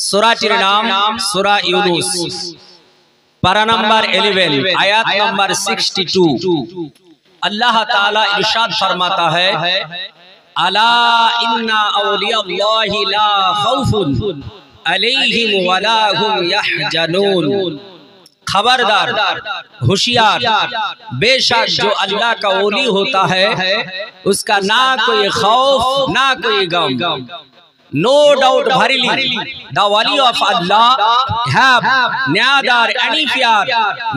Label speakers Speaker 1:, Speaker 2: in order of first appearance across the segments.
Speaker 1: সূরাটির নাম সূরা ইউনূস, পারা নাম্বার 11, आयत नंबर 62। अल्लाह ताला इरशाद फरमाता है, अला इन्ना औलियाल्लाहि ला खौफुन अलैहिम वला हुम यहजनून। खबरदार, होशियार, बेशक जो अल्लाह का ओली होता है उसका ना कोई खौफ ना कोई गम। No doubt, verily, the wali of Allah have neither any fear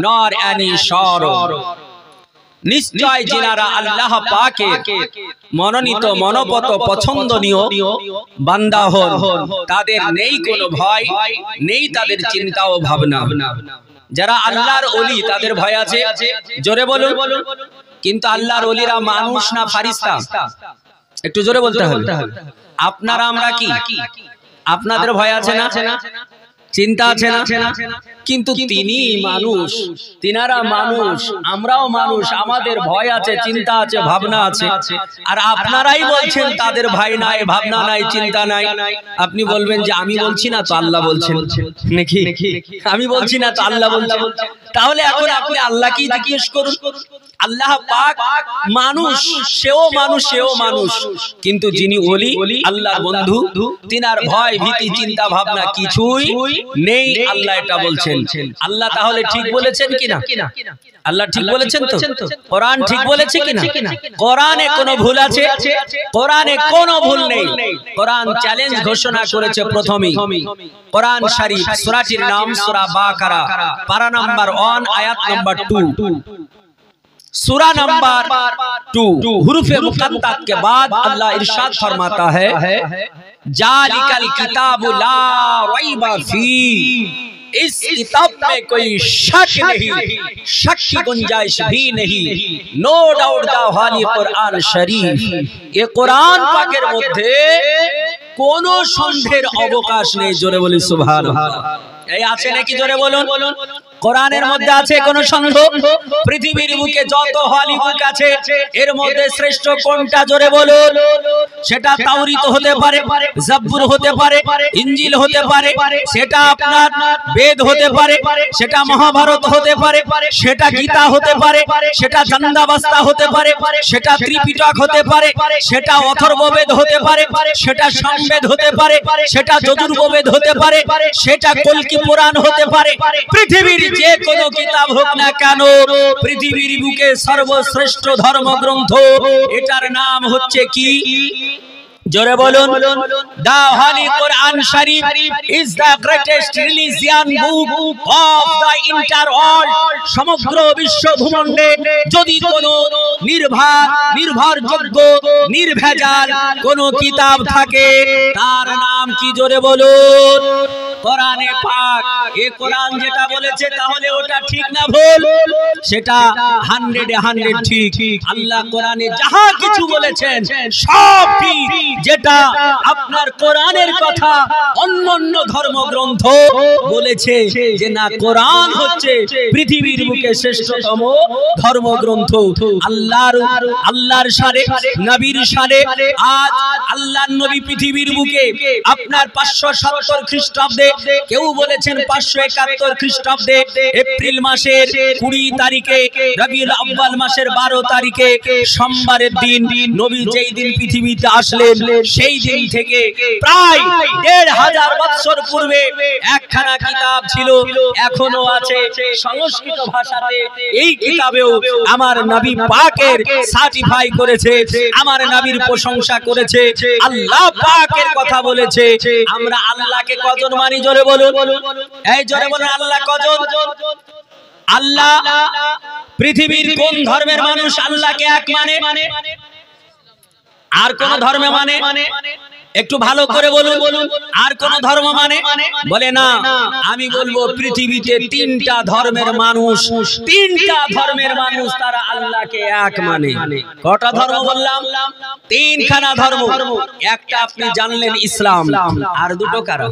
Speaker 1: nor any sorrow. নিশ্চয় যিনারা আল্লাহ পাকের মনোনীত মনোপত পছন্দনীয় বান্দা হন তাদের নেই কোনো ভয়, নেই তাদের চিন্তা ও ভাবনা। যারা আল্লাহর ওলি তাদের ভয় আছে, জোরে বলুন। কিন্তু আল্লাহর ওলিরা মানুষ না ফারিস্তা? একটু জোরে বলতে হবে। আপনারা আমরা কি? আপনাদের ভয় আছে না? চিন্তা আছে না? কিন্তু তিনি মানুষ, তিনারা মানুষ, আমরাও মানুষ, আমাদের ভয় আছে, চিন্তা আছে, ভাবনা আছে। আর আপনারাই বলছেন তাদের ভয় নাই, ভাবনা নাই, চিন্তা নাই। আপনি বলবেন যে আমি বলছি না তো আল্লাহ বলছেন নাকি? আমি বলছি না তো আল্লাহ বলছেন। তাহলে এখন আপনি আল্লাহকে জিজ্ঞেস করুন। আল্লাহ পাক মানুষ, সেও মানুষ, সেও মানুষ, কিন্তু যিনি ওলি, আল্লাহর বন্ধু, তিনার ভয় ভীতি চিন্তা ভাবনা কিছুই নেই। আল্লাহ এটা বলছেন। আল্লাহ তাহলে ঠিক বলেছেন কিনা? আল্লাহ ঠিক বলেছেন তো? কোরআন ঠিক বলেছে কিনা? কোরআনে কোনো ভুল আছে? কোরআনে কোনো ভুল নেই। কোরআন চ্যালেঞ্জ ঘোষণা করেছে প্রথমেই। কোরআন শরীফ, সূরাটির নাম সূরা বাকারা, পারা নাম্বার 1, আয়াত নাম্বার 2। सूरा नंबर 2 हुरूफे मुक़त्तात के बाद अल्लाह इरशाद फरमाता है, जालिकल किताबु ला रैबा फी, इस किताब में कोई शक नहीं, शक की गुंजाइश भी नहीं। No doubt the holy Quran शरीफ, ये कुरान पाकेर मध्य कोनो सन्देहेर अवकाश नेই। জোরে বলি সুবহানাল্লাহ। এই আছে নাকি? জোরে বলুন। কোরআনের মধ্যে আছে কোনো সন্দেহ? পৃথিবীর বুকে যত হলি বুক আছে এর মধ্যে শ্রেষ্ঠ কোনটা? জোরে বলুন। সেটা তাওরীত হতে পারে, জাবুর হতে পারে, ইনজিল হতে পারে, সেটা আপনার বেদ হতে পারে, সেটা মহাভারত হতে পারে, সেটা গীতা হতে পারে, সেটা জান্দাবাস্তা হতে পারে, সেটা ত্রিপিটক হতে পারে, সেটা অথর্ববেদ হতে পারে, সেটা সামবেদ হতে পারে, সেটা যজুর্বেদ হতে পারে, সেটা কল্কি পুরাণ হতে পারে। পৃথিবীর যে কোনো কিতাব হোক না কেন, পৃথিবীর বুকে সর্বশ্রেষ্ঠ ধর্মগ্রন্থ, এটার নাম হচ্ছে কি? জোরে বলুন। The Holy Quran Sharif is the greatest religion book of the entire world। সমগ্র বিশ্ব ভূমণ্ডে যদি কোনো নির্ভরযোগ্য নির্ভেজাল কোন কিতাব থাকে তার নাম কি? জোরে বলুন। কোরআনে পাক। এই কোরআন যেটা বলেছে তাহলে ওটা ঠিক না ভুল? সেটা 100 ঠিক। আল্লাহ কোরআনে যাহা কিছু বলেছেন সব ঠিক। যেটা আপনার কোরআনের কথা অন্যান্য ধর্মগ্রন্থ বলেছে যে না, কোরআন হচ্ছে পৃথিবীর বুকে শ্রেষ্ঠতম ধর্মগ্রন্থ। আল্লাহর শানে, নবীর শানে। আজ আল্লাহর নবী পৃথিবীর বুকে আপনার 570 খ্রিস্টাব্দে, কেউ বলেছেন 571 খ্রিস্টাব্দে এপ্রিল মাসের 20 তারিখে, রবিউল আউয়াল মাসের 12 তারিখে সোমবারের দিন নবী যেই দিন পৃথিবীতে আসলেন সেই দিন থেকে প্রায় 1500 বছর পূর্বে একখানা কিতাব ছিল, এখনো আছে সংস্কৃত ভাষাতে। এই কিতাবেও আমার নবী পাকের সার্টিফাই করেছে, আমার নবীর প্রশংসা করেছে, আল্লাহ পাকের কথা বলেছে। আমরা আল্লাহকে কজন মানি? জোরে বলুন। এই জোরে বলুন, আল্লাহ কজন? আল্লাহ পৃথিবীর কোন ধর্মের মানুষ আল্লাহকে এক মানে? আর কোন ধর্মে মানে? একটু ভালো করে বলুন। আর কোন ধর্ম মানে? বলে না। আমি বলবো পৃথিবীতে 3টা ধর্মের মানুষ, 3টা ধর্মের মানুষ তারা আল্লাহকে এক মানে। কটা ধর্ম বললাম? 3খানা ধর্ম। একটা আপনি জানলেন ইসলাম, আর দুটো কারা?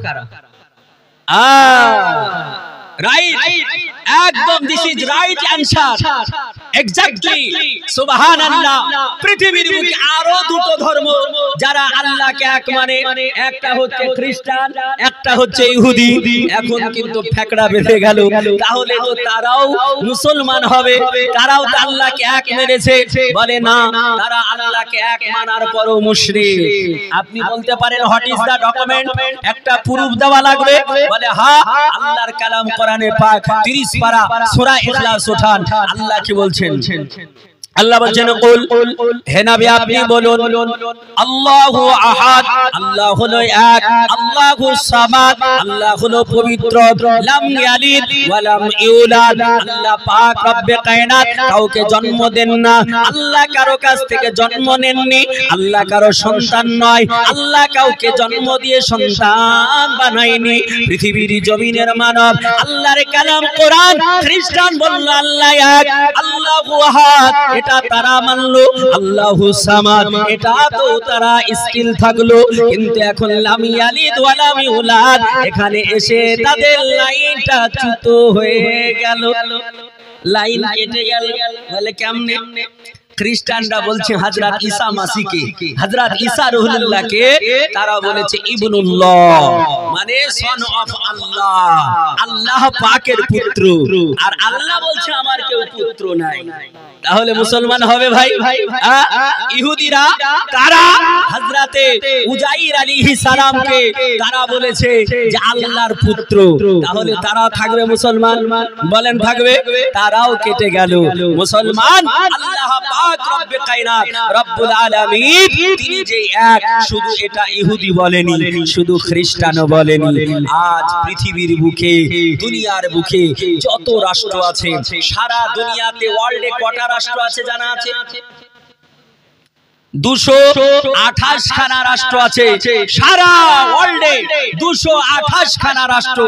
Speaker 1: রাইট। একদম this is right answer exactly সুবহানাল্লাহ। পৃথিবীর বুকে আরো দুটো ধর্ম যারা আল্লাহকে এক মানে, একটা হচ্ছে খ্রিস্টান, একটা হচ্ছে ইহুদি। এখন কিন্তু ফেকড়া বেঁধে গেল, তাহলে তো তারাও মুসলমান হবে, তারাও তো আল্লাহকে এক মেনেছে। বলে না, তারা আল্লাহকে এক মানার পরও মুশরিক। আপনি বলতে পারেন হোয়াট ইজ দা ডকুমেন্ট, একটা প্রুফ দেওয়া লাগবে। বলে হ্যাঁ, আল্লাহর কালাম কোরআনে পাক 30 পারা সূরা ইখলাস উঠান। আল্লাহ কি বলছেন? আল্লাহ বলছেন কুল, হে নবী আপনি বলুন, আল্লাহু আহাদ, আল্লাহ হলো এক, আল্লাহু সামাদ, আল্লাহ হলো পবিত্র, লাম ইয়ালিদ ওয়া লাম ইউলাদ, আল্লাহ পাক রব্বে কায়নাত কাউকে জন্ম দেন না, আল্লাহ কারো কাছ থেকে জন্ম নেননি, আল্লাহ কারো সন্তান নয়, আল্লাহ কাউকে জন্ম দিয়ে সন্তান বানায়নি। পৃথিবীর জমিনের মানব আল্লাহর কালাম কোরআন, খ্রিস্টান বলল আল্লাহ এক, আল্লাহু আহাদ এটা তারা মানলো, আল্লাহু সামাদ এটা তো তারা স্টিল থাকলো। কিন্তু এখন লাম ইয়ালিদ ওয়া লাম ইউলাদ এখানে এসে তাদের লাইনটা চ্যুত হয়ে গেল, লাইন কেটে গেল। বলে কেমনে? খ্রিস্টানরা বলছে হযরত ঈসা মাসিহকে, হযরত ঈসা রুহুল্লাহকে তারা বলেছে ইবনুল্লাহ, মানে সন অফ আল্লাহ, আল্লাহ পাকের পুত্র। আর আল্লাহ বলছে আমার কেউ পুত্র নাই। তাহলে মুসলমান হবে ভাই? ইহুদিরা তারা হযরতে উজাইর আলাইহিস সালামকে তারা বলেছে যে আল্লাহর পুত্র। তাহলে তারা থাকবে মুসলমান? বলেন থাকবে? তারাও কেটে গেল। মুসলমান আল্লাহ পাক রব্বে কায়নাত রব্বুল আলামিন তিনি যে এক, শুধু এটা ইহুদি বলেনি, শুধু খ্রিস্টানও বলেনি। আজ পৃথিবীর বুকে, দুনিয়ার বুকে যত রাষ্ট্র আছে, সারা দুনিয়াতে ওয়ার্ল্ডে কটা রাষ্ট্র আছে জানা আছে? 228 খানা রাষ্ট্র আছে সারা ওয়ার্ল্ডে, 228 খানা রাষ্ট্র।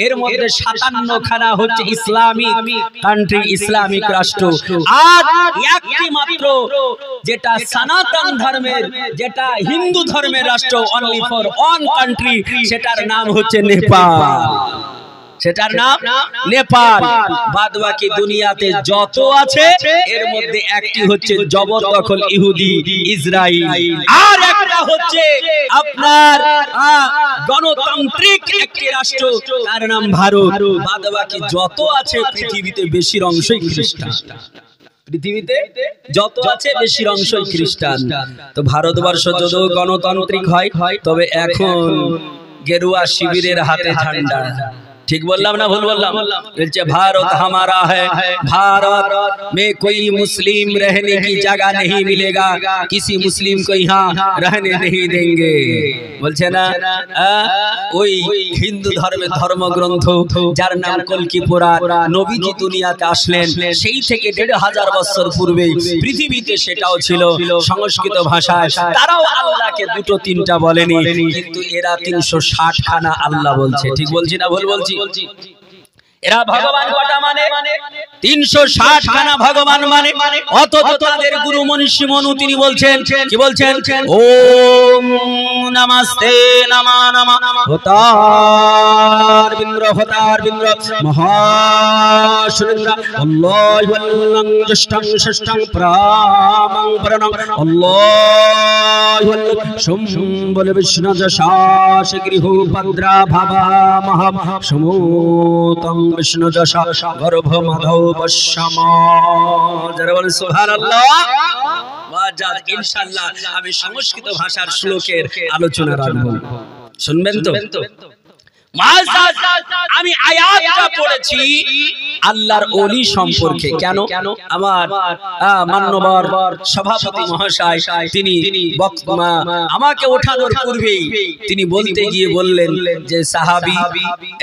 Speaker 1: এর মধ্যে 57 খানা হচ্ছে ইসলামিক কান্ট্রি, ইসলামিক রাষ্ট্র। আর একটি মাত্র যেটা সনাতন ধর্মের, যেটা হিন্দু ধর্মের রাষ্ট্র, অনলি ফর ওয়ান কান্ট্রি, সেটার নাম হচ্ছে নেপাল। সেটার নাম নেপাল। বাদ বাকি দুনিয়াতে যত আছে এর মধ্যে একটি হচ্ছে জবরদখল ইহুদি ইসরাইল, আর একটা হচ্ছে আপনার গণতান্ত্রিক একটি রাষ্ট্র, তার নাম ভারত। বাদ বাকি যত আছে পৃথিবীতে বেশির অংশই খ্রিস্টান। পৃথিবীতে যত আছে বেশির অংশই খ্রিস্টান। তো ভারতবর্ষ যদিও গণতান্ত্রিক হয়, তবে এখন গেরুয়া শিবিরের হাতে ঝান্ডা। ठीक बोलना ना भूल बोलना? भारत हमारा है, भारत में कोई मुस्लिम रहने की जगह नहीं मिलेगा, किसी मुस्लिम को यहाँ रहने नहीं देंगे। बोलছে না ওই হিন্দু ধর্মের ধর্মগ্রন্থ যার নাম কলকি পুরাণ, নবীজি দুনিয়াতে আসলেন সেই থেকে 1500 বছর পূর্বে পৃথিবীতে সেটাও ছিল সংস্কৃত ভাষায়। তারাও আল্লাহকে দুটো তিনটা বলেনি, কিন্তু এরা 360 খানা আল্লাহ বলছে। ঠিক বলছি না ভুল বলছি? এরা ভগবান কটা মানে? 360 খানা ভগবান মানে। অথচ তাদের গুরু মনীষী মনু তিনি বলছেন, কি বলছেন? ওম নমস্তে নমা নমা হতার বিন্দ্র হতার বিন্দ্র মহাশুন্দ্র আল্লাহু আল্লাহং জষ্টং ষষ্ঠং প্রামং পরণং আল্লাহু সম্বল বিষ্ণু যশাস গৃহ ভদ্রা ভাবা মহা সমুতং বিষ্ণু যশা গর্ভ মাধব পশ্যমা। যারা বলেন সুবহানাল্লাহ। ইনশাআল্লাহ আমি সংস্কৃত ভাষার শ্লোকের আলোচনা রাখব, শুনবেন তো? আমি আয়াতটা পড়েছি আল্লাহর ওলি সম্পর্কে। কেন? আমার মাননীয় সভাপতি মহাশয় তিনি আমাকে ওঠানোর পূর্বেই তিনি বলতে গিয়ে বললেন যে সাহাবী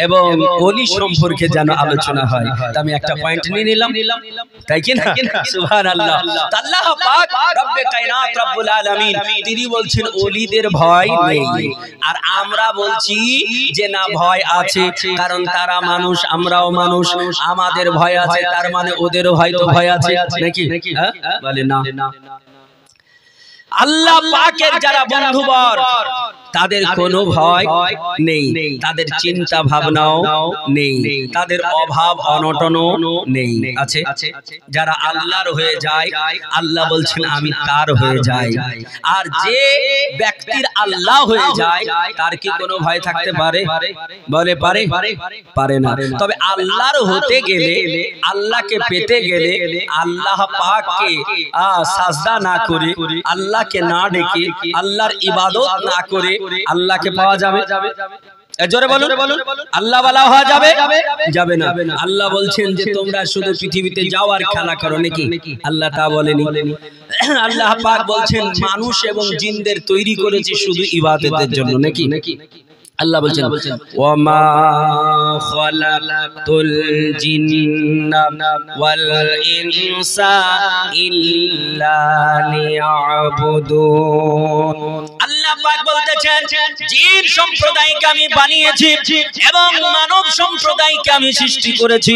Speaker 1: এবং ওলি সম্পর্কে যেন আলোচনা হয়। আমি একটা পয়েন্ট নিয়ে নিলাম, তাই কি না? সুবহানাল্লাহ। আল্লাহ পাক রব্বে কায়নাত রব্বুল আলামিন তিনি বলছেন ওলিদের ভয় নেই, আর আমরা বলছি যে না ভয় আছে, কারণ তারা মানুষ, আমরাও মানুষ, আমাদের ভয় আছে, তার মানে ওদেরও হয়তো ভয় আছে নাকি? বলে না। আল্লাহ পাকের যারা বন্ধুবর তাদের কোনো ভয় নেই, তাদের চিন্তা ভাবনাও নেই, তাদের অভাব অনটনও নেই। আছে যারা আল্লাহর হয়ে যায়, আল্লাহ বলছেন আমি তার হয়ে যাই। আর যে ব্যক্তির আল্লাহ হয়ে যায় তার কি কোনো ভয় থাকতে পারে? বলে পারে? পারে না। তবে আল্লাহর হতে গেলে, আল্লাহকে পেতে গেলে আল্লাহ পাককে সাজদা না করে, আল্লাহকে না ডেকে, আল্লাহর ইবাদত না করে আল্লাহকে পাওয়া যাবে? জোরে বলুন, আল্লাহ ওয়ালা হওয়া যাবে? যাবে না। আল্লাহ বলছেন যে তোমরা শুধু পৃথিবীতে যাও আর খেলা করো নাকি? আল্লাহ তা বলেনি। আল্লাহ পাক বলছেন মানুষ এবং জিনদের তৈরি করেছি শুধু ইবাদতের জন্য নাকি? আল্লাহ বলছেন ওয়ামা খালাকতুল জিন্না ওয়াল ইনসা ইল্লা লিয়াবুদুন। আল্লাহ পাক বলতেছেন জিন সম্প্রদায়কে আমি বানিয়েছি এবং মানব সম্প্রদায়কে আমি সৃষ্টি করেছি,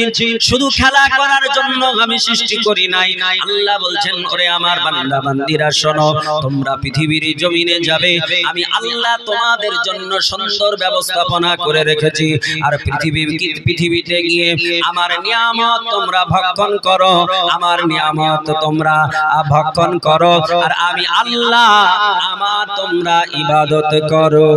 Speaker 1: শুধু খেলা করার জন্য আমি সৃষ্টি করি নাই। আল্লাহ বলছেন ওরে আমার বান্দা বান্দিরা শোনো, তোমরা পৃথিবীর জমিনে যাবে, আমি আল্লাহ তোমাদের জন্য সুন্দর ব্যবস্থাপনা করে রেখেছি। আর পৃথিবীতে গিয়ে আমার নিয়ামত তোমরা ভক্ষণ করো, আমার নিয়ামত তোমরা ভক্ষণ করো, আর আমি আল্লাহ আমার তোমরা ইবাদত করো।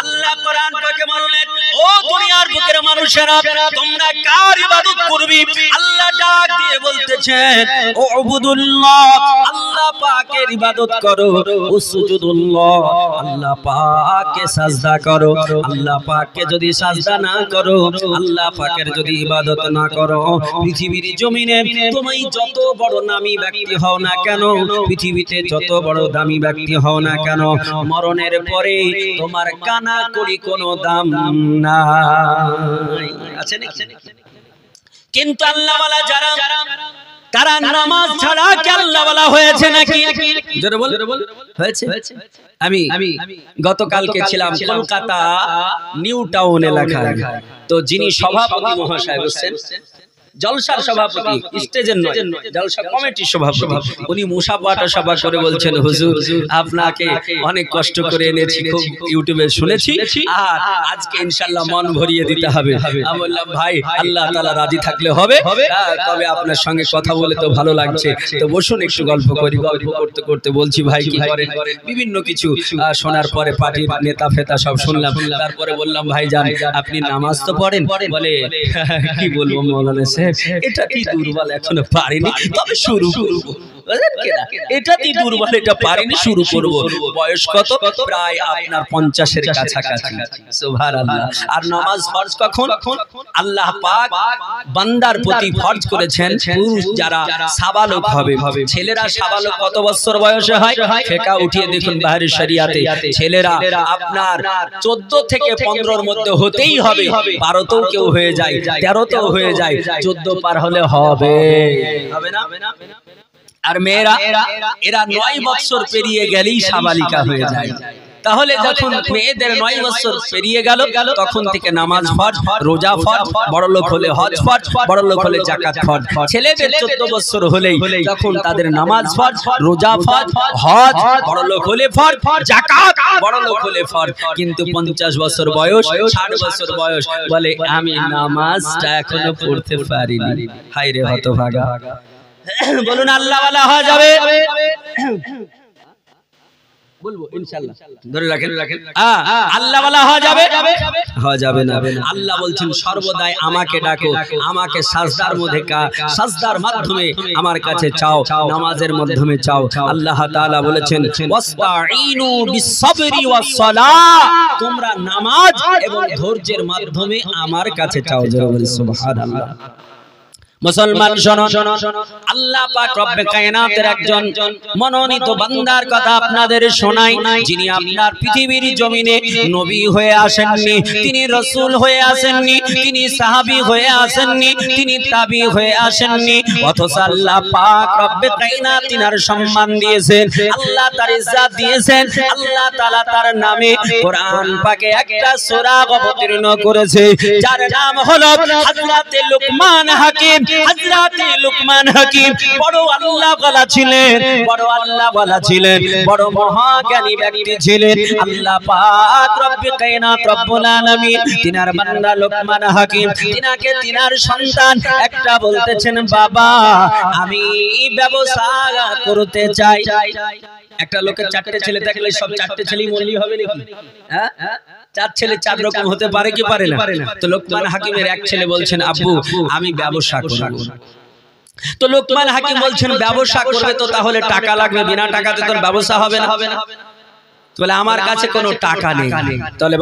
Speaker 1: আল্লাহ কোরআন পাকে বললেন ও দুনিয়ার বুকের মানুষেরা তোমরা কার ইবাদত করবে? আল্লাহ ডাক দিয়ে বলতেছেন ও উবুদুল্লাহ, আল্লাহ পাকের ইবাদত করো, উসজুদুল্লাহ, আল্লাহ পাককে সাজদা করো। আল্লাহ পাককে যদি সাজদা না করো, আল্লাহ পাকের যদি ইবাদত না করো, পৃথিবীর জমিনে তুমি যত বড় নামী ব্যক্তি হও না কেন, পৃথিবীতে যত বড় দামি ব্যক্তি হও না কেন, মরণের পরে তোমার কানা করি কোনো দাম নাই। আছে নাকি? কিন্তু আল্লাহ ওয়ালা যারা, তারা নামাজ ছাড়া কি আল্লাহ ওয়ালা হয়েছে নাকি? জোরে বল, হয়েছে? আমি গতকালকে ছিলাম কলকাতা নিউ টাউন এলাকায়। তো যিনি সভাপতি মহাশয় বলছেন, জলসার সভাপতি, স্টেজের নয়, জলসা কমিটির সভাপতি, উনি মুসাফাটা সভা করে বলছেন হুজুর আপনাকে অনেক কষ্ট করে এনেছি, খুব ইউটিউবে শুনেছি, আর আজকে ইনশাআল্লাহ মন ভরিয়ে দিতে হবে। আমি বললাম ভাই আল্লাহ তাআলা রাজি থাকলে হবে, তবে আপনার সঙ্গে কথা বলে তো ভালো লাগছে, তো বসুন একটু গল্প করি। গল্প করতে করতে বলছি ভাই কি করেন, বিভিন্ন কিছু শোনার পরে পার্টির নেতা ফেতা সব শুনলাম। তারপরে বললাম ভাই যান আপনি নামাজ তো পড়েন? বলে কি বলবো মৌলানা সাহেব, এটা কি দুর্বল, এখনো পারিনি, তবে শুরু করব। এটাতেই দুর্বল, এটা পারিনি, শুরু করব। বয়স কত? প্রায় আপনার 50-এর কাছাকাছি। সুবহানাল্লাহ। আর নামাজ ফরজ কখন? আল্লাহ পাক বান্দার প্রতি ফরজ করেছেন পুরুষ যারা সাবালক হবে। ছেলেরা সাবালক কত বছর বয়সে হয়? ফিকা উঠিয়ে দেখুন বাহিরের শরিয়াতে ছেলেরা আপনার 14 থেকে 15-এর মধ্যে হতেই হবে। 12তেও কেউ হয়ে যায়, 13তেও হয়ে যায়, 14 পার হলে হবে না? আর মেয়েরা এরা 9 বছর পেরিয়ে গেলেই সাবালিকা হয়ে যায়। তাহলে যখন মেয়েদের 9 বছর পেরিয়ে গেল তখন থেকে নামাজ ফরজ, রোজা ফরজ, বড়লোক হলে হজ ফরজ, বড়লোক হলে যাকাত ফরজ। ছেলেদের 14 বছর হলেই তখন তাদের নামাজ ফরজ, রোজা ফরজ, হজ বড়লোক হলে ফরজ, যাকাত বড়লোক হলে ফরজ। কিন্তু 50 বছর বয়স, 60 বছর বয়স বলে আমি নামাজটা এখনো পড়তে পারিনি। হায় রে হতভাগা। বলুন আল্লাহ ওয়ালা হওয়া যাবে? বলবো ইনশাআল্লাহ, ধরে রাখেন। আল্লাহ ওয়ালা হওয়া যাবে? হওয়া যাবে না। আল্লাহ বলছেন সর্বদাই আমাকে ডাকো, আমাকে সাজদার মধ্যে সাজদার মাধ্যমে আমার কাছে চাও, নামাজের মাধ্যমে চাও। আল্লাহ তাআলা বলেছেন ওয়াস্তাঈনু বিসসবরি ওয়াসসালাহ, তোমরা নামাজ এবং ধৈর্যের মাধ্যমে আমার কাছে চাও। জোরে বলি সুবহানাল্লাহ। মুসলমান শোনো, আল্লাহ পাক রব্বে কায়নাতের একজন মনোনীত বান্দার কথা আপনাদের শোনাই, যিনি আপনার পৃথিবীর জমিনে নবী হয়ে আসেননি, তিনি রাসূল হয়ে আসেননি, তিনি সাহাবী হয়ে আসেননি, তিনি তাবী হয়ে আসেননি, অথচ আল্লাহ পাক রব্বে কায়নাত তিনার সম্মান দিয়েছেন, আল্লাহ তার ইজ্জত দিয়েছেন। আল্লাহ তাআলা তার নামে কোরআন পাকে একটা সূরা অবতীর্ণ করেছে যার নাম হলো হযরত লুকমান হাকিম হযরত লুকমান হাকিম বড় আল্লাহ ওয়ালা ছিলেন, বড় আল্লাহ ওয়ালা ছিলেন, বড় মহাজ্ঞানী ব্যক্তি ছিলেন। আল্লাহ পাক রব্বে কায়নাত রব্বুল আলামিন তিনার বান্দা লুকমান হাকিম তিনাকে তিনার সন্তান একটা বলতেছেন, বাবা আমি ব্যবসা করতে চাই। একটা লোকের চারটে ছেলে থাকলে সব চারটে ছেলেই মৌলবি হবে নাকি? হ্যাঁ, চার ছেলে চার রকম হতে পারে কি পারে না? তো লুকমান হাকিমের এক ছেলে বলছেন, আব্বু আমি ব্যবসা করব। তো লুকমান হাকিম বলছেন, ব্যবসা করবে তো তাহলে টাকা লাগবে, বিনা টাকাতে তোর ব্যবসা হবে না। বলে আমার কাছে কোনো টাকা নেই। তাহলে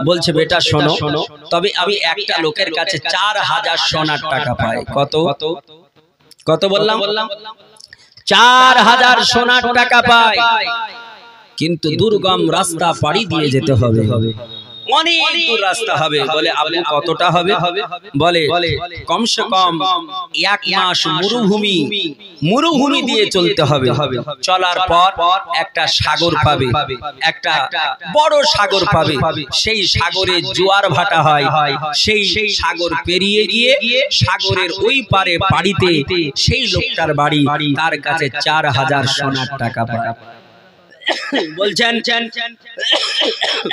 Speaker 1: বলছে, বেটা শোনো, তবে আমি একটা লোকের কাছে 4000 সোনার টাকা পাই। কত কত বললাম? 4000 সোনার টাকা পাই, কিন্তু দুর্গম রাস্তা পাড়ি দিয়ে যেতে হবে, অনেক দূর রাস্তা হবে। বলে আপনি কতটা হবে? বলে কমসে কম 1 মাস মরুভূমি দিয়ে চলতে হবে। চলার পর একটা সাগর পাবে, একটা বড় সাগর পাবে। সেই সাগরে জোয়ার ভাটা হয়, সেই সাগর পেরিয়ে গিয়ে সাগরের ওই পারে বাড়িতে সেই লোকটার বাড়ি, তার কাছে 4000 সোনার টাকা পায়। বলছেন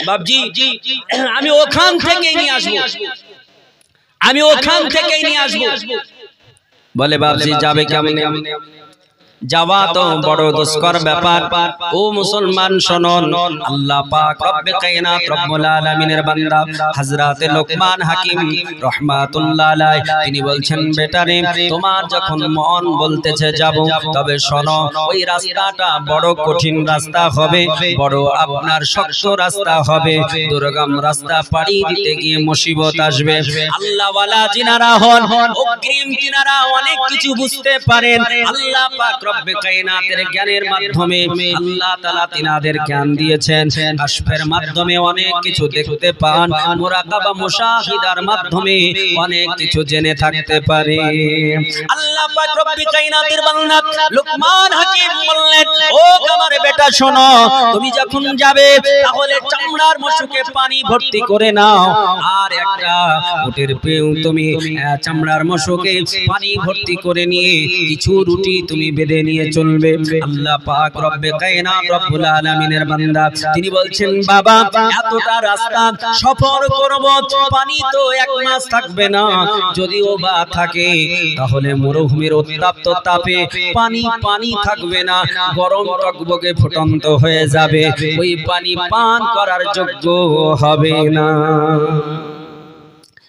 Speaker 1: বাবজি আমি ওখান থেকেই নিয়ে আসবো, আমি ওখান থেকেই নিয়ে আসবো। বলে বাবজি যাবে কেমন? যাওয়া তো বড় দুষ্কর ব্যাপার। ও মুসলমান শুনুন, আল্লাহ পাক রব্বে কায়নাত রব্বুল আলামিনের বান্দা হযরত লুকমান হাকিম রাহমাতুল্লাহ আলাইহি তিনি বলছেন, বেটারে তোমার যখন মন বলতেছে যাব, তবে শোনো ওই রাস্তাটা বড় কঠিন রাস্তা হবে, বড় আপনার শক্ত রাস্তা হবে, দুর্গম রাস্তা পাড়ি দিতে গিয়ে মুসিবত আসবে। আল্লাহ ওয়ালা যিনারা হন অগ্রিম তিনারা অনেক কিছু বুঝতে পারেন। আল্লাহ পাক রব্বে কায়নাতের জ্ঞানের মাধ্যমে আল্লাহ তাআলা তিনাদের জ্ঞান দিয়েছেন, কাশফের মাধ্যমে অনেক কিছু দেখতে পান, মুরাকাবা মুশাহিদার মাধ্যমে অনেক কিছু জেনে থাকতে পারে। আল্লাহ পাক রব্বে কায়নাতের বান্দা লুকমান হাকিম বললেন, ও আমার বেটা শোনো, তুমি যখন যাবে তাহলে চামড়ার মশুকে পানি ভর্তি করে নাও, আর একটা উটের পেউ তুমি চামড়ার মশুকে পানি ভর্তি করে নিয়ে কিছু রুটি তুমি বেঁধে নিয়ে চলবে। আল্লাহ পাক রব্বে কায়নাত রব্বুল আলামিনের বান্দা তিনি বলছেন, বাবা এতটা রাস্তা সফর করব, পানি তো 1 মাস থাকবে না, যদিও বা থাকে তাহলে মরুভূমির উত্তপ্ত তাপে পানি থাকবে না, গরম টকবকে ফুটন্ত হয়ে যাবে, ওই পানি পান করার যোগ্য হবে না।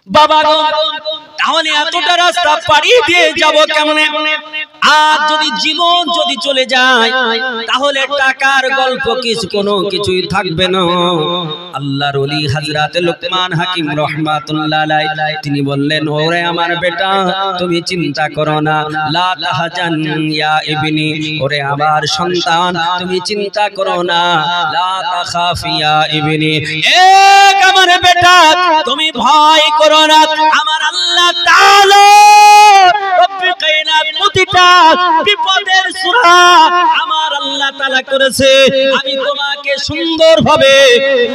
Speaker 1: বাবা তাহলে এতটা রাস্তা পাড়ি দিয়ে যাব কেমনে? আর যদি জীবন যদি চলে যায় তাহলে টাকার গল্প কোনো কিছুই থাকবে না। আল্লাহর ওলি হযরত লুকমান হাকিম রাহমাতুল্লাহ আলাইহি তিনি বললেন, ওরে আমার বেটা তুমি চিন্তা করো না, লা তাহজান ইয়া ইবনি, ওরে আমার সন্তান তুমি চিন্তা করো না, লা তাখাফ ইয়া ইবনি, এক আমার বেটা তুমি ভয় করো না। আমার আল্লাহ তাআলা রব্বে কায়নাত প্রতিটা বিপদের সূরা আমার আল্লাহ তাআলা করেছে। আমি তোমাকে সুন্দরভাবে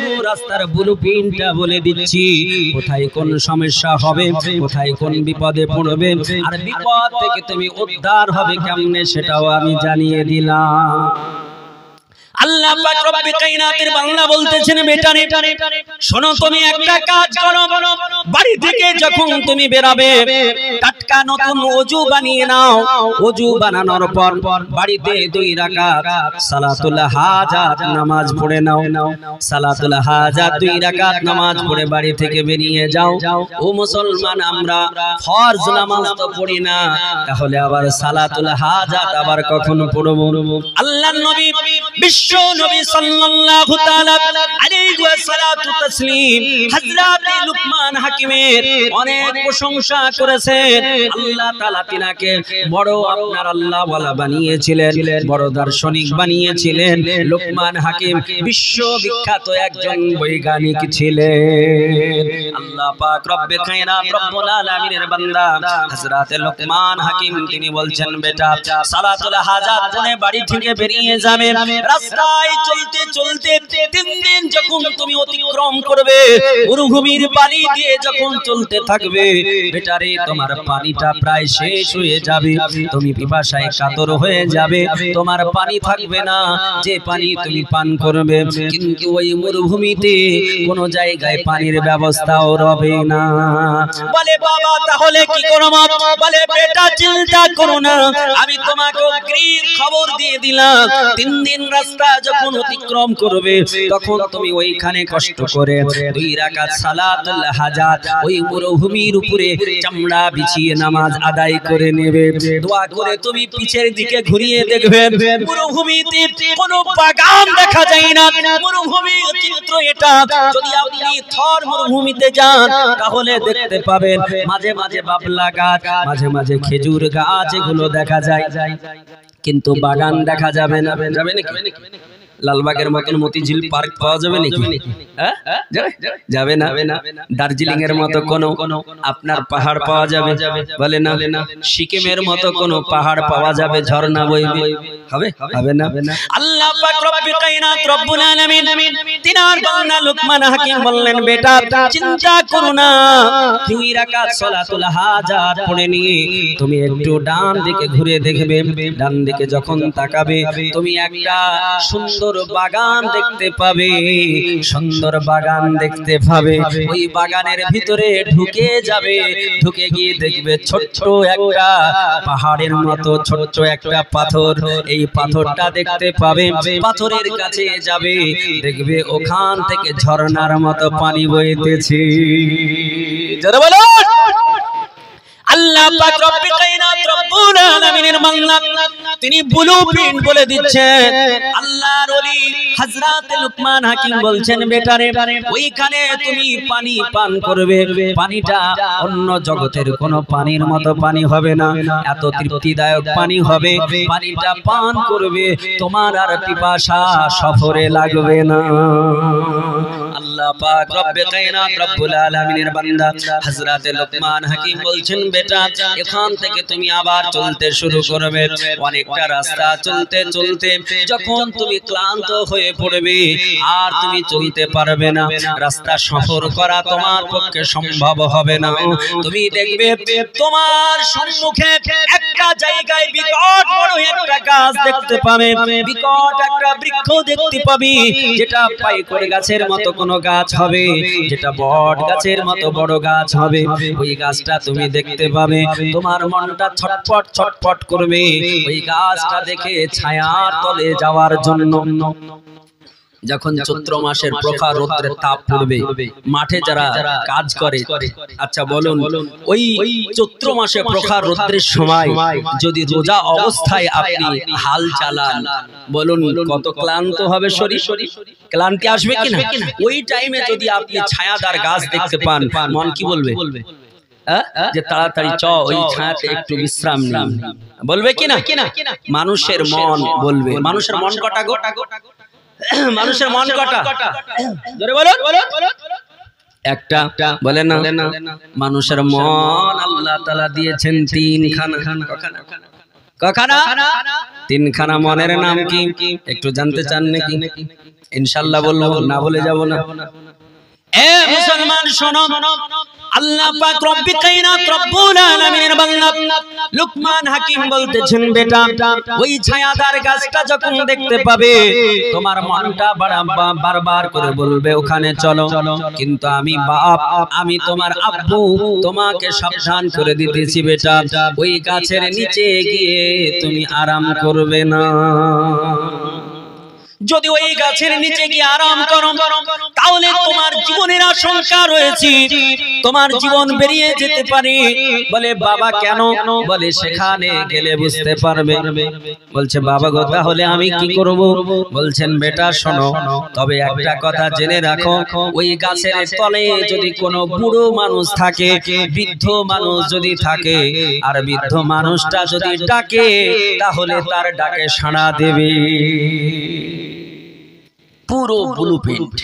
Speaker 1: পুরো রাস্তার ব্লুপ্রিন্টটা বলে দিচ্ছি, কোথায় কোন সমস্যা হবে, কোথায় কোন বিপদে পড়বে, আর বিপদ থেকে তুমি উদ্ধার হবে কেমনে সেটাও আমি জানিয়ে দিলাম। আল্লাহ পাক রব্বে কায়নাতের বান্দা বলতেছেন, বেটা শোনো, তুমি একটা কাজ করো, বাড়ি থেকে যখন তুমি বেরাবে টাটকা নতুন ওযু বানিয়ে নাও। ওযু বানানোর পর বাড়িতে 2 রাকাত সালাতুল হাজাত নামাজ পড়ে নাও। সালাতুল হাজাত 2 রাকাত নামাজ পড়ে বাড়ি থেকে বেরিয়ে যাও। ও মুসলমান, আমরা ফরজ নামাজ তো পড়ি না, তাহলে আবার সালাতুল হাজাত আবার কখন পড়ব? আল্লাহর নবী বিশ্ব নবী সাল্লাল্লাহু তাআলা আলাইহি ওয়াসাল্লাতু তাসলিম হযরত লুকমান হাকিমের অনেক প্রশংসা করেছেন। আল্লাহ তাআলা তিনাকে বড় আপনার আল্লাহ ওয়ালা বানিয়েছিলেন, বড় দার্শনিক বানিয়েছিলেন। লুকমান হাকিম বিশ্ববিখ্যাত একজন বৈজ্ঞানিক ছিলেন। আল্লাহ আল্লাহ পাক রব্বে কায়নাত রব্বুল আলামিনের বান্দা হযরত লোকমান হাকিম তিনি বলছেন বেটা সালাতুল হাজাত পড়ে বাড়ি থেকে বেরিয়ে যাবে রাস্তায় চলতে চলতে 3 দিন যখন তুমি অতিক্রম করবে মরুভূমির পানি দিয়ে যখন চলতে থাকবে বেটারে তোমার পানিটা প্রায় শেষ হয়ে যাবে তুমি পিপাসায় কাতর হয়ে যাবে তোমার পানি থাকবে না যে পানি তুমি পান করবে কিন্তু ওই মরুভূমিতে কোনো জায়গায় পানির ব্যবস্থাও রবে না বলে বাবা তাহলে কি করব বলে বেটা চিন্তা করো না আমি তোমাকে অগ্রিম খবর দিয়ে দিলাম 3 দিন রাস্তা যখন অতিক্রম করবে তখন তুমি ওইখানে কষ্ট করে 2 রাকাত সালাতুল হাজাত ওই মরুভূমির উপরে চামড়া বিছিয়ে নামাজ আদায় করে নেবে দোয়া করে তুমি পিছের দিকে ঘুরিয়ে দেখবে মরুভূমিতে কোনো বাগান দেখা যায় না মরুভূমির চিত্র এটা যদি আপনি থর মরুভূমিতে যান তাহলে দেখতে পাবেন মাঝে মাঝে বাবলা গাছ মাঝে মাঝে খেজুর গাছ এগুলো দেখা যায় কিন্তু বাগান দেখা যাবে না যাবে নাকি লালবাগের মতন মতিঝিল পার্ক পাওয়া যাবে নাকি হ্যাঁ যাবে না দার্জিলিং এর মতো কোন আপনার পাহাড় পাওয়া যাবে বলে না সিকিমের মতো কোন পাহাড় পাওয়া যাবে ঝর্ণা বইবে হবে না আল্লাহ পাক রব্বুল কায়নাত রব্বুল আলামিন তিনার বান্দা লোকমান হাকিম বললেন বেটা চিন্তা করো না 2 রাকাত সালাতুল হাজাত পড়ে নিয়ে তুমি একটু ডান দিকে ঘুরে দেখবে ডান দিকে যখন তাকাবে তুমি একটা সুন্দর বাগান দেখতে পাবে সুন্দর বাগান দেখতে পাবে ওই বাগানের ভিতরে ঢুকে যাবে ঢুকে গিয়ে দেখবে ছোট্ট একটা পাহাড়ের মতো ছোট্ট একটা পাথর এই পাথরটা দেখতে পাবে পাথরের কাছে যাবে দেখবে ওখান থেকে ঝর্ণার মতো পানি বইতেছে জোরে বলো আল্লাহ পাক রব্বুল কায়নাত রব্বুল আলামিনের বান্দা তিনি ব্লুপ্রিন্ট বলে দিচ্ছেন আল্লাহর ওলি হযরত লোকমান হাকিম বলছেন বেটারে ওইখানে তুমি পানি পান করবে পানিটা অন্য জগতের কোন পানির মতো পানি হবে না এত তৃপ্তিদায়ক পানি হবে পানিটা পান করবে তোমার আর পিপাসা সফরে লাগবে না আল্লাহ পাক রব্বে কায়নাত রব্বুল আলামিনের বান্দা হযরত লোকমান হাকিম বলছেন বেটা এখান থেকে তুমি আবার চলতে শুরু করবে অনেকটা রাস্তা চলতে চলতে যখন তুমি ক্লান্ত হয়ে পড়বে আর তুমি চলতে পারবে না রাস্তা সফর করা তোমার পক্ষে সম্ভব হবে না তুমি দেখবে তোমার সম্মুখে একটা জায়গায় বিকট বড় একটা গাছ দেখতে পাবে বিকট একটা বৃক্ষ দেখতে পাবে যেটা পাইকড় গাছের মতো কোনো গাছ হবে যেটা বট গাছের মতো বড় গাছ হবে ওই গাছটা তুমি দেখতে পাবে তোমার মনটা ছটফট ছটফট করবে ওই গাছটা দেখে ছায়ার তলে যাওয়ার জন্য যখন চৈত্র মাসের প্রখর রৌদ্রের তাপ পড়বে মাঠে যারা কাজ করে আচ্ছা বলুন ওই চৈত্র মাসে প্রখর রৌদ্রের সময় যদি রোজা অবস্থায় আপনি হাল চালান বলুন কত ক্লান্ত হবে শরীর ক্লান্তি আসবে কিনা ওই টাইমে যদি আপনি ছায়াদার গাছ দেখতে পান মন কি বলবে যে তাড়াতাড়ি চ ওই ছায়াতে একটু বিশ্রাম নিই বলবে কিনা মানুষের মন বলবে মানুষের মন কটা গো মানুষের মন কটা জোরে বলো একটা বলে না মানুষের মন আল্লাহ তাআলা দিয়েছেন 3 খানা কখানা 3 খানা মনের নাম কি একটু জানতে চান নাকি ইনশাআল্লাহ বলবো না বলে যাব না এ মুসলমান শোনো আল্লাহ পাক রব্বুল কায়নাত রব্বুল আলামিনের বান্দা লোকমান হাকিম বলতেছেন বেটা ওই ছায়াদার গাছটা যখন দেখতে পাবে তোমার মনটা বারবার করে বলবে ওখানে চলো কিন্তু আমি বাপ আমি তোমার আব্বু তোমাকে সাবধান করে দিতেছি বেটা ওই গাছের নিচে গিয়ে তুমি আরাম করবে না যদি ওই গাছের নিচে গিয়ে আরাম করো তাহলে তোমার জীবনের আশঙ্কা রয়েছে তোমার জীবন বেরিয়ে যেতে পারে বলে বাবা কেন বলে সেখানে গেলে বুঝতে পারবে বলছে বাবা গো তাহলে আমি কি করব বলছেন বেটা শোনো তবে একটা কথা জেনে রাখো ওই গাছের তলে যদি কোনো বুড়ো মানুষ থাকে বৃদ্ধ মানুষ যদি থাকে আর বৃদ্ধ মানুষটা যদি ডাকে তাহলে তার ডাকে সাড়া দেবে পুরো ব্লুপ্রিন্ট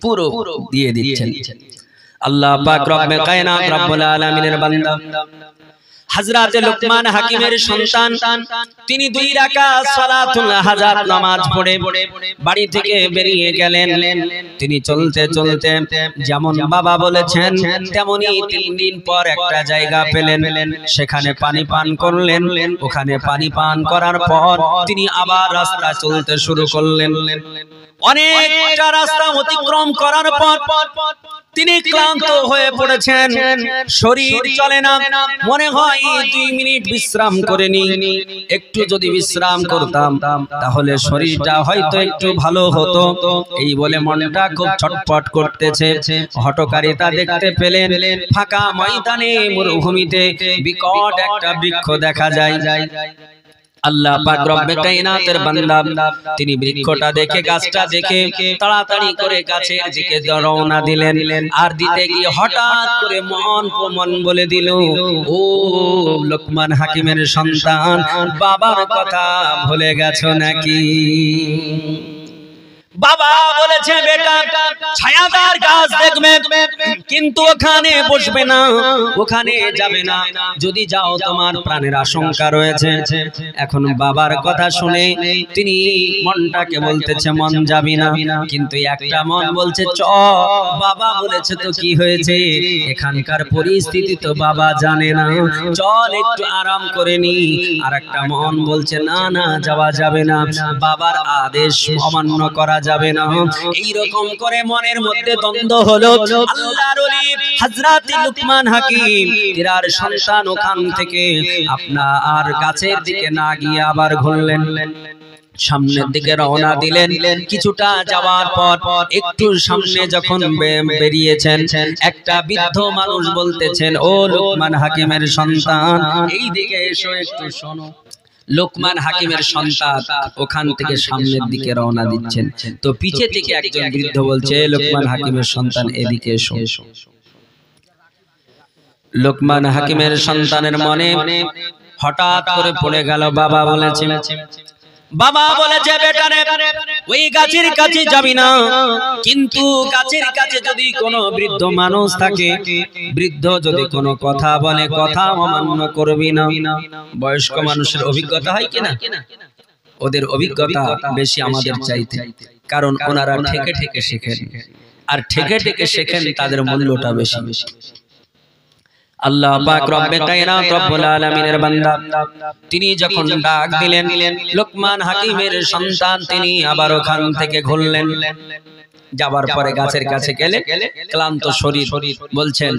Speaker 1: পুরো দিয়ে দিচ্ছেন আল্লাহ পাক রব্বে কায়নাত রব্বুল আলামিনের বান্দা হযরত লুকমান হাকিমের সন্তান তিনি 2 রাকাত সালাতুল হাজাত নামাজ পড়ে বাড়ি থেকে বেরিয়ে গেলেন। তিনি চলতে চলতে যেমন বাবা বলেছেন তেমনি 3 দিন পর একটা জায়গা পেলেন, সেখানে পানি পান করলেন। ওখানে পানি পান করার পর তিনি আবার রাস্তা চলতে শুরু করলেন। অনেকটা রাস্তা অতিক্রম করার পর তিনি ক্লান্ত হয়ে পড়েছেন, শরীর চলে না। মনে হয় 2 মিনিট বিশ্রাম করে নি, একটু যদি বিশ্রাম করতাম তাহলে শরীরটা হয়তো একটু ভালো হতো। এই বলে মনটা খুব ছটফট করতেছে। হঠকারিতা দেখতে পেলেন ফাঁকা ময়দানে মরুভূমিতে বিকট একটা বৃক্ষ দেখা যায়। আল্লাহ পাক রব্বে কায়নাতের বান্দা তিনি বৃক্ষটা দেখে গাছটা দেখে তাড়াতাড়ি করে গাছের দিকে রওনা দিলেন। আর দিতে গিয়ে হঠাৎ করে মন বলে দিল, ও লোকমান হাকিমের সন্তান, বাবার কথা ভুলে গেছো নাকি? বাবা বলেছে, বেটা ছায়াদার গাছ দেখবে কিন্তু ওখানে বসবে না, ওখানে যাবে না, যদি যাও তোমার প্রাণের আশঙ্কা রয়েছে। এখন বাবার কথা শুনে তিনি মনটাকে বলতেছে মন যাবি না, কিন্তু একটা মন বলছে চ। বাবা বলেছে তো কি হয়েছে, এখানকার পরিস্থিতি তো বাবা জানে না, চল একটু আরাম করে নি। আর একটা মন বলছে না না, যাওয়া যাবে না, বাবার আদেশ অমান্য করা যাবে না। এইরকম করে মনের মধ্যে দ্বন্দ্ব হলো। আল্লাহর ওলি হযরত লুকমান হাকিম তিনার সন্তান ওখান থেকে আপনার গাছের দিকে না গিয়ে আবার ঘুরলেন, সামনের দিকে রওনা দিলেন। কিছুটা যাওয়ার পর একটু সামনে যখন বেরিয়েছেন, একটা বৃদ্ধ মানুষ বলতেছেন, ও লুকমান হাকিমের সন্তান, এই দিকে এসো, একটু শোনো। লোকমান হাকিমের সন্তান ওখান থেকে সামনের দিকে রওনা দিচ্ছেন, তো পিছে থেকে একজন বৃদ্ধ বলছে, লোকমান হাকিমের সন্তান এদিকে এসো। লোকমান হাকিমের সন্তানের মনে হঠাৎ করে পড়ে গেল, বাবা বলেছে, বেটা রে ওই গাছের কাছে যাবি না, কিন্তু গাছের কাছে যদি কোনো বৃদ্ধ মানুষ থাকে, বৃদ্ধ যদি কোনো কথা বলে কথা অমান্য করবি না। বয়স্ক মানুষের অভিজ্ঞতা হয় কিনা, ওদের অভিজ্ঞতা বেশি আমাদের চাইতে, কারণ ওনারা ঠেকে ঠেকে শেখেন, আর ঠেকে ঠেকে শেখেন তাদের মূল্যটা বেশি। আল্লাহ পাক রব্বে কায়নাত রব্বুল আলামিনের বান্দা তিনি যখন ডাক দিলেন লোকমান হাকিমের সন্তান, তিনি আবার ওখান থেকে ঘুরলেন। যাবার পরে গাছের কাছে গেলে ক্লান্ত শরীর বলছেন,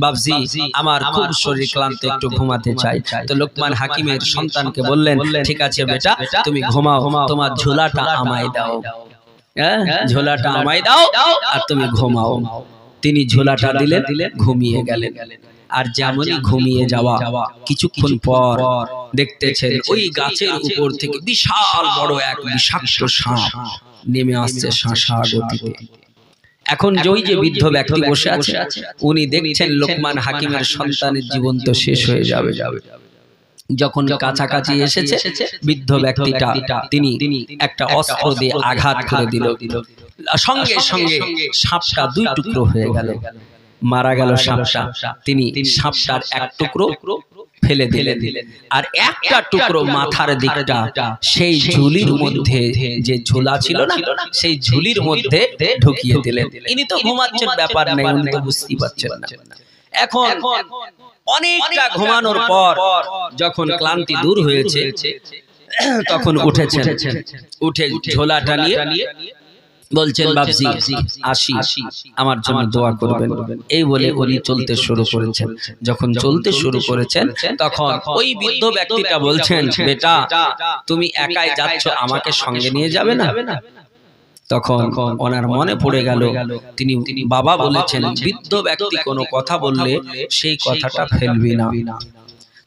Speaker 1: বাবজি আমার খুব শরীর ক্লান্ত, একটু ঘুমাতে চাই। তো লোকমান হাকিমের সন্তানকে বললেন, ঠিক আছে বেটা তুমি ঘুমাও, তোমার ঝোলাটা আমায় দাও, ঝোলাটা আমায় দাও আর তুমি ঘুমাও। তিনি ঝোলাটা দিলেন, ঘুমিয়ে গেলেন। আর যেমনই ঘুমিয়ে যাওয়া, কিছুক্ষণ পর দেখতেছেন ওই গাছের উপর থেকে বিশাল বড় এক বিষাক্ত সাপ নেমে আসছে শাঁসা গতিতে। এখন ওই যে বৃদ্ধ ব্যক্তি বসে আছে, উনি দেখছেন লোকমান হাকিমের সন্তানের জীবন তো শেষ হয়ে যাবে। যখন কাছাকাছি এসেছে বৃদ্ধ ব্যক্তিটা, তিনি একটা অস্ত্র দিয়ে আঘাত করে দিল, সঙ্গে সঙ্গে সাপটা 2 টুকরো হয়ে গেল, মারা গেল সাপটা। তিনি সাপটার এক টুকরো ফেলে দিলেন, আর একটা টুকরো মাথার দিকটা সেই ঝুলির মধ্যে, যে ঝোলা ছিল না সেই ঝুলির মধ্যে ঢুকিয়ে দিলেন। ইনি তো ঘুমাচ্ছেন, ব্যাপার নেই, উনি তো বুঝতেই পারছেন না। এখন অনেকটা ঘুমানোর পর যখন ক্লান্তি দূর হয়েছে, তখন উঠেছেন, উঠে ঝোলাটা নিয়ে বলছেন, বাবজি আসি, আমার জন্য দোয়া করবেন। এই বলে উনি চলতে শুরু করেছেন। যখন চলতে শুরু করেছেন, তখন ওই বৃদ্ধ ব্যক্তিটা বলছেন, বেটা তুমি একাই যাচ্ছ, আমাকে সঙ্গে নিয়ে যাবে না? তখন ওনার মনে পড়ে গেল, তিনি বাবা বলেছেন বৃদ্ধ ব্যক্তি কোনো কথা বললে সেই কথাটা ফেলবি না।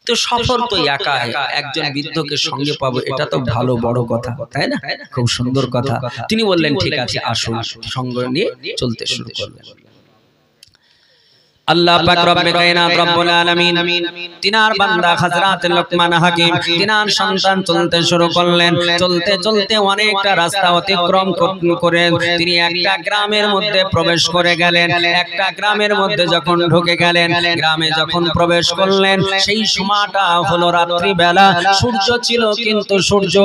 Speaker 1: তো সফর তো একাই, একজন বৃদ্ধকে সঙ্গে পাবো, এটা তো ভালো বড় কথা, তাই না? খুব সুন্দর কথা। তিনি বললেন, ঠিক আছে আসুন, সঙ্গে নিয়ে চলতে শুরু করলেন। আল্লাহ পাক রব্বে কায়নাত রব্বুল আলামিন তিনার বান্দা হযরত লোকমান হাকিম তিনার সন্তান চলতে শুরু করলেন। চলতে চলতে অনেকটা রাস্তা অতিক্রম করে তিনি একটা গ্রামের মধ্যে প্রবেশ করে গেলেন। একটা গ্রামের মধ্যে যখন ঢুকে গেলেন, গ্রামে যখন প্রবেশ করলেন, সেই সময়টা হলো রাত্রি বেলা। সূর্য ছিল কিন্তু সূর্য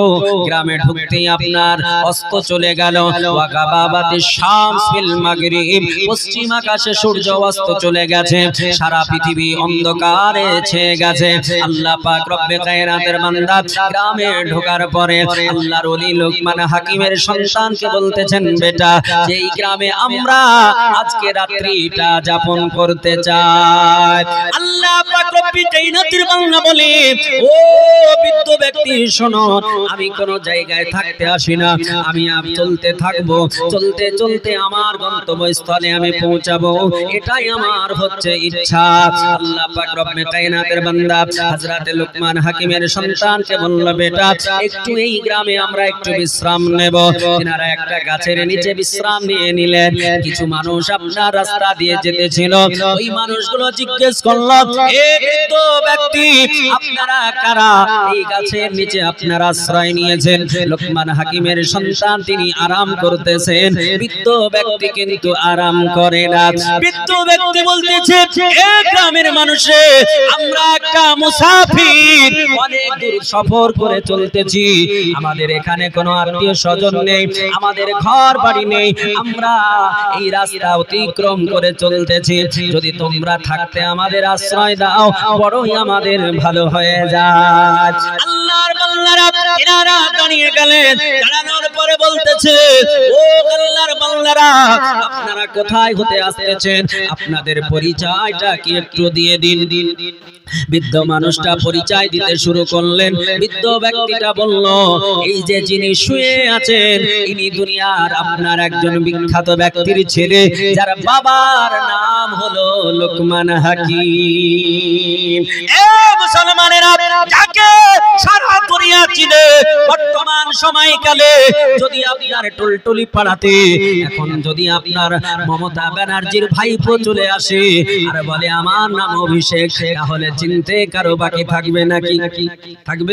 Speaker 1: গ্রামে ঢুকতেই আপনার অস্ত চলে গেল। ওয়াগাবাতিশ শামস ফিল মাগরিব, পশ্চিম আকাশে সূর্য অস্ত চলে গেছে। সারা পৃথিবী অন্ধকারে ছেয়ে গেছে। আল্লাহ পাক রব্বে কায়নাতের বান্দা গ্রামে ঢোকার পরে আল্লাহর ওলি লোকমান হাকিমের সন্তানকে বলতেছেন, বেটা, যেই গ্রামে আমরা আজকে রাত্রিটা যাপন করতে চাই। আল্লাহ পাক রব্বে কায়নাতের বান্দা বলে, ও বৃদ্ধ ব্যক্তি শোনো, আমি কোন জায়গায় থাকতে আসি না, আমি চলতে থাকবো। চলতে চলতে আমার গন্তব্যস্থলে আমি পৌঁছাবো, এটাই আমার হচ্ছে ইচ্ছা। আল্লাহ পাক রব্বে কায়নাতের বান্দা হযরত লোকমান হাকিমের সন্তানকে বলল, বেটা, একটু এই গ্রামে আমরা একটু বিশ্রাম নেব। তিনারা একটা গাছের নিচে বিশ্রাম নিয়ে নিলেন। কিছু মানুষ আপনার রাস্তা দিয়ে যেতেছিল, ওই মানুষগুলো জিজ্ঞেস করলো, এ বৃদ্ধ ব্যক্তি, আপনারা কারা? এই গাছের নিচে আপনারা আশ্রয় নিয়েছেন। লোকমান হাকিমের সন্তান তিনি আরাম করতেছেন, বৃদ্ধ ব্যক্তি কিন্তু আরাম করে না। বৃদ্ধ ব্যক্তি বলতেছে, এ গ্রামের মানুষে, আমরা একটা মুসাফির, অনেক দূর সফর করে চলতেছি। আমাদের এখানে কোনো আত্মীয় স্বজন নেই, আমাদের ঘর বাড়ি নেই, আমরা এই রাস্তা অতিক্রম করে চলতেছি। যদি তোমরা থাকতে আমাদের আশ্রয় দাও, বড়ই আমাদের ভালো হয়ে যায়। আল্লাহর বান্দারা তিনারা দাঁড়িয়ে গেলেন। দাঁড়ানোর পরে বলতেছে, ও আল্লাহর বান্দারা, আপনারা কোথায় হতে আসতেছেন? আপনাদের পরিচয়টা কি একটু দিয়ে দিন। বৃদ্ধ মানুষটা পরিচয় দিতে শুরু করলেন। বৃদ্ধ ব্যক্তিটা বলল, এই যে যিনি শুয়ে আছেন, ইনি দুনিয়ার আপনার একজন বিখ্যাত ব্যক্তির ছেলে, যার বাবার নাম হলো লোকমান হাকিম। এ মুসলমানেরা, যাকে সারা দুনিয়া চিনে, বর্তমান সময়কালে যদি আপনার টুলটুলি পাড়াতে এখন যদি আপনার মমতা ব্যানার্জির ভাইপো চলে আসে আর বলে আমার নাম অভিষেক, তাহলে চিনতে কারো বাকি থাকবে নাকি? থাকবে?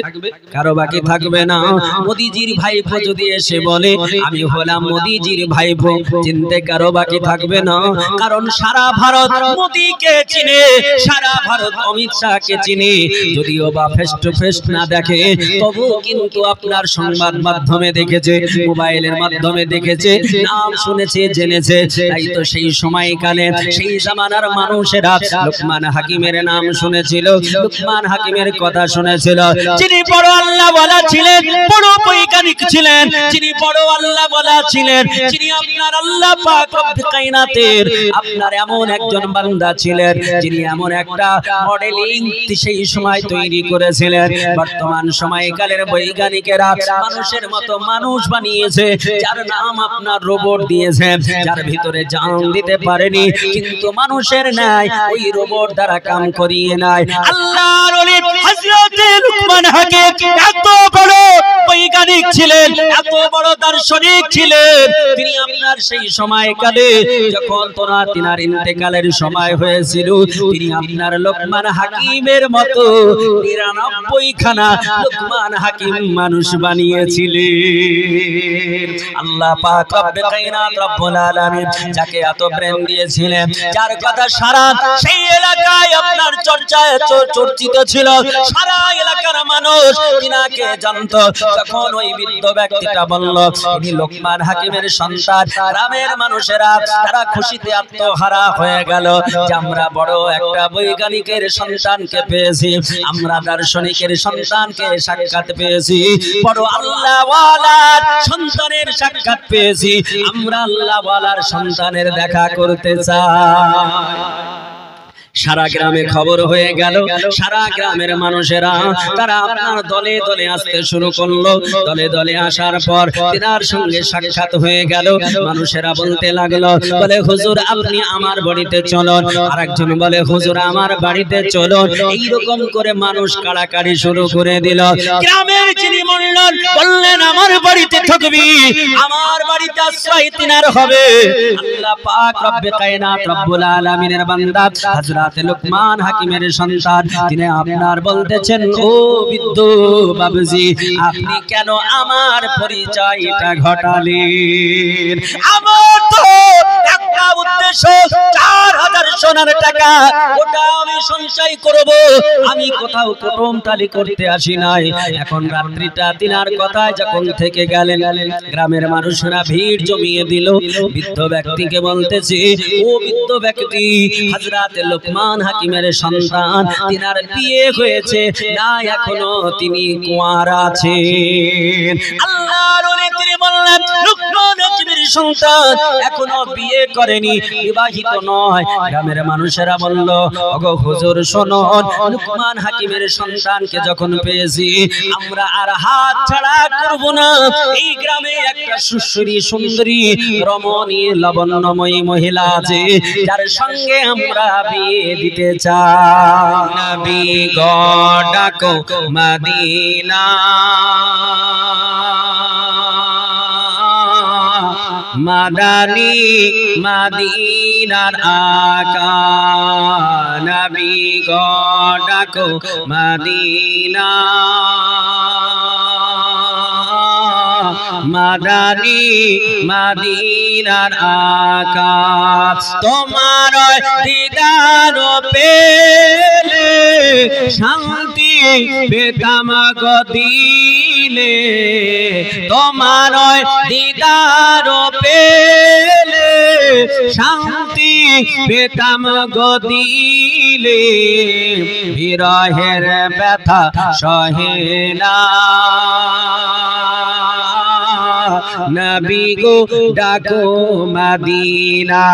Speaker 1: কারো বাকি থাকবে না। মোদিজির ভাইপো যদি এসে বলে আমি হলাম মোদিজির ভাইপো, চিনতে কারো বাকি থাকবে না। কারণ সারা ভারত মোদিকে চিনে, সারা ভারত অমিত শাহকে চিনে। যদিও বা ফেস টু ফেস না দেখে, তবু কিন্তু আপনার সংবাদ মাধ্যমে দেখেছে, মোবাইলের মাধ্যমে দেখেছে, নাম শুনেছে, জেনেছে। তাই তো সেই সময়কালে সেই জামানার মানুষেরা লোকমান হাকিমের নাম শুনেছিল, লোকমান হাকিমের কথা শুনেছিল। যিনি বড় আল্লাহ ওয়ালা ছিলেন, বড় বৈজ্ঞানিক ছিলেন, যিনি বড় আল্লাহ ওয়ালা ছিলেন, যিনি আপনার আল্লাহ পাক রব্বে কায়নাতের আপনার এমন একজন বান্দা ছিলেন, যিনি এমন একটা মডেলিং সেই সময় তৈরি করেছিলেন। বর্তমান সময়কালের বৈজ্ঞানিকেরা মানুষের মতো মানুষ বানিয়েছে, যার নাম আপনার রোবট দিয়েছে, যার ভিতরে জান দিতে পারেনি, কিন্তু মানুষের ন্যায় ওই রোবট দ্বারা কাম করিয়ে নাই। আল্লাহর ওলি হযরত লোকমান হাকিম এত বড় বৈজ্ঞানিক ছিলেন, এত বড় দার্শনিক ছিলেন। তিনি আপনার সেই সময়কালে যখন তিনার ইন্তেকালের সময় হয়েছিল, তিনি আপনার লোকমান হাকিমের মতো ৯৯ খানা লোকমান হাকিম মানুষ বানিয়েছিলেন। আল্লাহ পাক রব্বে কায়নাত রব্বুল আলামিন যাকে এত প্রেম দিয়েছিলেন, যার কথা সারা সেই এলাকায় আপনার চর্চায় চর্চিত ছিল, সারা এলাকার মানুষ তিনাকে জানতো। তখন ওই বৃদ্ধ ব্যক্তিটা বলল, ইনি লোকমান হাকিমের সন্তান। গ্রামের মানুষেরা তারা খুশিতে আত্মহারা হয়ে গেল যে আমরা বড় একটা বৈজ্ঞানিকের সন্তানকে পেয়েছি, আমরা দার্শনিকের সন্তানকে সাক্ষাৎ পেয়েছি, বড় আল্লাহ ওয়ালার সন্তানের সাক্ষাৎ পেয়েছি, আমরা আল্লাহ ওয়ালার সন্তানের দেখা করতে চাই। সারা গ্রামে খবর হয়ে গেল, সারা গ্রামের মানুষেরা তারা আপনার দলে দলে আসতে শুরু করলো। দলে দলে আসার পর তিনার সঙ্গে সাক্ষাৎ হয়ে গেল। মানুষেরা বলতে লাগলো, বলে হুজুর আপনি আমার বাড়িতে চলুন, আরেকজন বলে হুজুর আমার বাড়িতে চলুন। এইরকম করে মানুষ কাড়াকাড়ি শুরু করে দিল। গ্রামের যিনি মন্ডল বললেন আমার বাড়িতে থাকবি, আমার বাড়িতে আশ্রয় তিনার হবে। আল্লাহ পাক রব্বে কায়নাত রব্বুল আলামিনের বান্দা হযরত লুকমান হাকিমের সন্তান, তিনি আপনার বলতেছেন, ও বৃদ্ধ বাবুজি আপনি কেন আমার পরিচয়টা ঘটালেন? আমার তো একটা উদ্দেশ্য, 4000 সোনার টাকা ওটা আমি সঞ্চয় করব, আমি কোথাও কুটুম তালি করতে আসি নাই। এখন রাত্রিটা তিনার কথায় যখন থেকে গেলেন, গ্রামের মানুষরা ভিড় জমিয়ে দিল। বৃদ্ধ ব্যক্তিকে বলতেছে, ও বৃদ্ধ ব্যক্তি হযরত লুকমান হাকিমের সন্তান, তিনার বিয়ে হয়েছে না এখনো তিনি কুঁয়ার আছেন। আল্লাহর ওলি তিনি বললেন লুকমান হাকিমের সন্তান এখনো বিয়ে করেনি, বিবাহিত নয়। গ্রামের মানুষেরা বলল, ওগো হুজুর শুনুন, লুকমান হাকিমের সন্তানকে যখন পেয়েছি আমরা আর হাত ছাড়া করব না। এই গ্রামে একটা সুশ্রী সুন্দরী রমণী লাবণ্যময়ী মহিলা আছে, যার সঙ্গে আমরা বিয়ে দিতে চাই। নবী গো ডাকো মদিনা, মাদানী মদিনার আকা। নবী গো ডাকো মদিনা, মাদানী মদিনার আকা। তোমার দিদার পেলে শান্তি পেতাম গো দিলে, তোমার দিদার পেলে শান্তি পেতাম গো দিলে, বিরহের ব্যথা সহে না। নবী গো ডাকো মদিনা।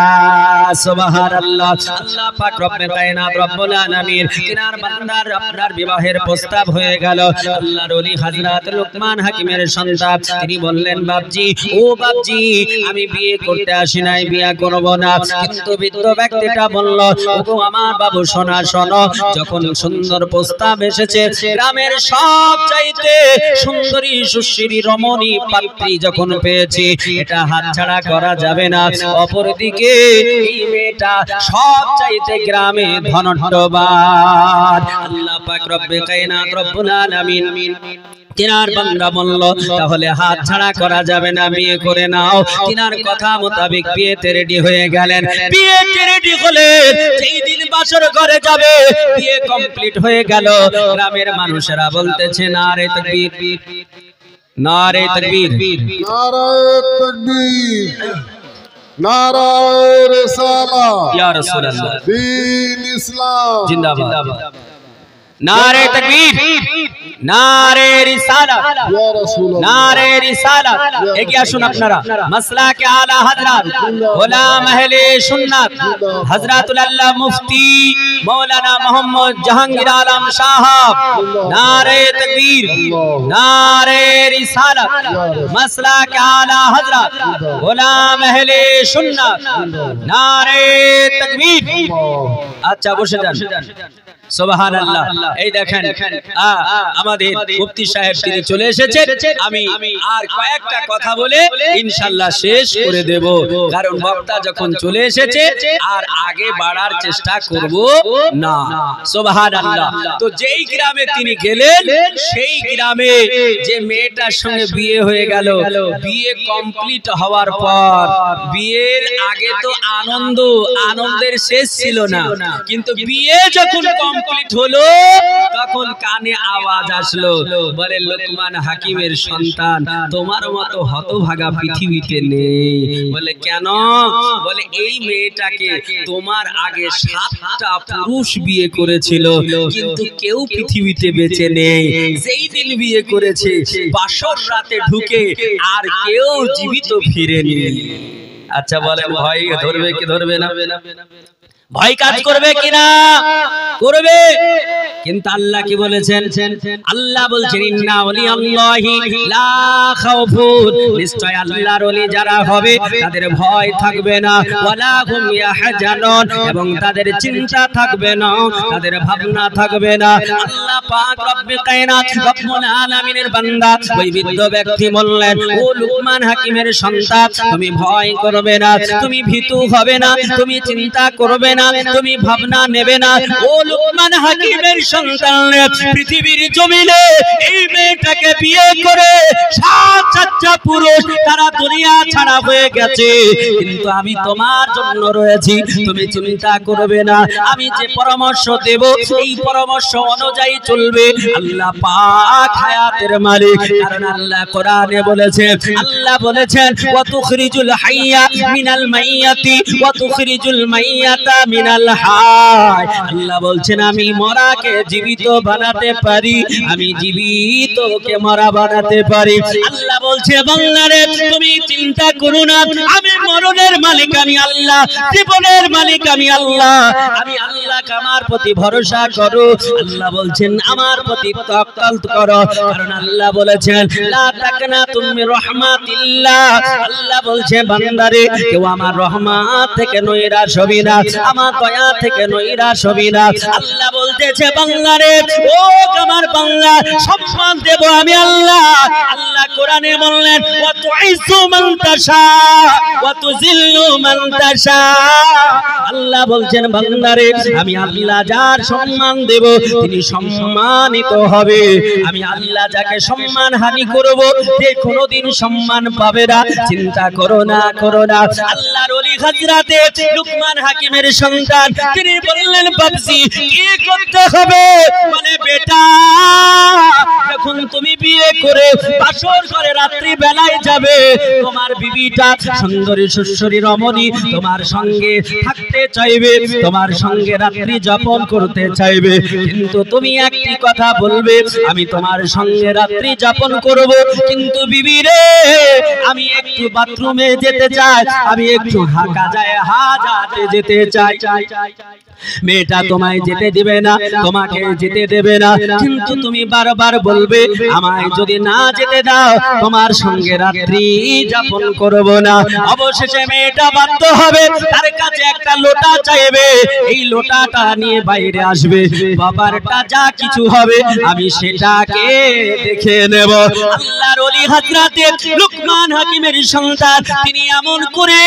Speaker 1: সুবহানাল্লাহ। আল্লাহ পাক রব্বে কায়নাত রব্বুল আলামিন তিনার বান্দার আপনার বিবাহের প্রস্তাব হয়ে গেল। আল্লাহর ওলি হযরত লুকমান হাকিমের সন্তান তিনি বললেন, বাপজি ও বাপজি আমি বিয়ে করতে আসি নাই, বিয়ে করব না। কিন্তু বৃদ্ধ ব্যক্তিটা বলল, ওগো আমার বাবু শোনা শোনো, যখন সুন্দর প্রস্তাব এসেছে, গ্রামের সব চাইতে সুন্দরী সুশ্রী রমণী পাত্রী যখন পেয়েছি, এটা হাতছাড়া করা যাবে না। অপরদিকে এই মেয়েটা সব চাইতে গ্রামে ধনঢ্যবান। আল্লাহ পাক রব্বে কায়নাত রব্বুল আলামিন তিনার বান্দা বলল, তাহলে হাত ছাড়া করা যাবে না, বিয়ে করে নাও। তিনার কথা মোতাবেক বিয়েতে রেডি হয়ে গেলেন। বিয়েতে রেডি হলেন, যেই দিন বাসর ঘরে যাবে বিয়ে কমপ্লিট হয়ে গেল। গ্রামের মানুষেরা বলতেছে, নারে তাকবীর, নারে তাকবীর,
Speaker 2: নারে তাকবীর, নারে রিসালাত,
Speaker 1: ইয়া রাসূলুল্লাহ,
Speaker 2: দ্বীন ইসলাম
Speaker 1: জিন্দাবাদ। नारे तकबीर, नारे रिसालत,
Speaker 2: या रसूलुल्लाह,
Speaker 1: नारे रिसालत। एक या सुन अपनारा मसला के आला हजरत गुलाम अहले सुन्नत हजरतुल अल्लाह मुफ्ती मौलाना मोहम्मद जहांगीर आलम साहब, नारे तकबीर, नारे रिसालत। मसला के आला हजरत गुलाम अहले सुन्नत, नारे तकबीर। अच्छा বসে যান। সুবহানাল্লাহ। এই দেখেন আমাদের মুফতি সাহেব তিনি চলে এসেছেন। আমি আর কয়েকটা কথা বলে ইনশাআল্লাহ শেষ করে দেব, কারণ বক্তা যখন চলে এসেছে আর আগে বাড়ার চেষ্টা করব না। সুবহানাল্লাহ। তো যেই গ্রামে তিনি গেলেন, সেই গ্রামে যে মেয়েটার সঙ্গে বিয়ে হয়ে গেল, বিয়ে কমপ্লিট হওয়ার পর বিয়ের আগে তো আনন্দের শেষ ছিল না, কিন্তু বিয়ে যখন কমপ্লিট হলো তখন কানে আওয়াজ আসলো, বলে লুকমান হাকিমের সন্তান তোমার মতো হতভাগা পৃথিবীতে নেই। বলে কেন? বলে এই মেয়েটাকে তোমার আগে 7টা পুরুষ বিয়ে করেছিল, কিন্তু কেউ পৃথিবীতে বেঁচে নেই। যেই দিন বিয়ে করেছে বাসর রাতে ঢুকে আর কেউ জীবিত ফিরেনি। আচ্ছা বলেন ভাই, ধরবে কি ধরবে না? ভয় কাজ করবে কিনা? করবে। কিন্তু আল্লাহ কি বলেছেন? আল্লাহ বলছেন ইন্না ওয়ালিয়াল্লাহি লা খাউফুন, নিশ্চয় আল্লাহর ওলি যারা হবে তাদের ভয় থাকবে না, ওয়ালা হুম ইয়াহজানুন, এবং তাদের চিন্তা থাকবে না, তাদের ভাবনা থাকবে না। আল্লাহ পাক রব্বে কায়নাত রব্বুল আলামিনের বান্দা ওই বৃদ্ধ ব্যক্তি বললেন, ও লুকমান হাকিমের সন্তান, তুমি ভয় করবে না, তুমি ভীতু হবে না, তুমি চিন্তা করবে না, তুমি ভাবনা নেবে না। ও লুকমান হাকিমের সন্তান, পৃথিবীর জমিনে এই মেয়েটাকে বিয়ে করে 7 পুরুষ তারা দুনিয়া ছাড়া হয়ে গেছে, কিন্তু আমি তোমার জন্য রয়েছি, তুমি চিন্তা করবে না। আমি যে পরামর্শ দেব এই পরামর্শ অনুযায়ী চলবে। আল্লাহ পাক হায়াতের মালিক, কারণ আল্লাহ কোরআনে বলেছেন, আল্লাহ বলেছেন ওয়া তুখরিজুল হাইয়া মিনাল মাইয়াতি ওয়া তুখরিজুল মাইয়াতা মিনাল হায়। আল্লাহ বলছেন আমি মরাকে জীবিত বানাতে পারি, আমি জীবিতকে মরা বানাতে পারি। আল্লাহ বলছে বান্দারে তুমি চিন্তা করো না, আমি মরণের মালিক আমি আল্লাহ, জীবনের মালিক আমি আল্লাহ, আমি আল্লাহ আমার প্রতি ভরসা করো। আল্লাহ বলছেন আমার প্রতি তাওয়াক্কুল করো, কারণ আল্লাহ বলেছেন লা তাকনাতু মির রাহমাতিল্লাহ। আল্লাহ বলছে বান্দারে কেউ আমার রহমত থেকে নৈরাশ হবি না, আমার দয়া থেকে নৈরাশ হবি না। আল্লাহ বলতেছে বান্দারে ও আমার বান্দা সম্মান দেব আমি আল্লাহ। আল্লাহ কোরআনে বললেন ওয়া তুইজ্জু মান তাশা ওয়া তুযিল্লু মান তাশা। আল্লাহ বলছেন বান্দারে আমি আল্লাহ যার সম্মান দেব তিনি সম্মানিত হবে, আমি আল্লাহ যাকে সম্মান হানি করব সে কোনোদিন সম্মান পাবে না। চিন্তা করো না, করো না। আল্লাহর ওলি হযরতে লুকমান হাকিমের সন্তান তিনি বললেন বাপজি কি করতে হবে? মানে বেটা যখন তুমি বিয়ে করে বাসর ঘরে রাত্রি বেলায় যাবে, তোমার বিবিটা সুন্দরী সুশ্বরী রমণী তোমার সঙ্গে থাকতে চাইবে, তোমার সঙ্গে রাত্রি যাপন করতে চাইবে, কিন্তু তুমি একটি কথা বলবে আমি তোমার সঙ্গে রাত্রি যাপন করব, কিন্তু বিবি রে আমি একটু বাথরুমে যেতে চাই, আমি একটু হাজাতে যেতে চাই। মেয়েটা তোমায় যেতে দিবে না, তোমাকে যেতে দেবে না, কিন্তু তুমি বারবার বলবে আমায় যদি না যেতে দাও তোমার সঙ্গে রাত্রি যাপন করব না। অবশেষে মেয়েটা বাধ্য হবে, তার কাছে একটা লোটা চাইবে, এই লোটাটা নিয়ে বাইরে আসবে, বাবারটা যা কিছু হবে আমি সেটাকে দেখে নেব। আল্লাহর ওলি হযরতে লুকমান হাকিমের সন্তান তিনি এমন করে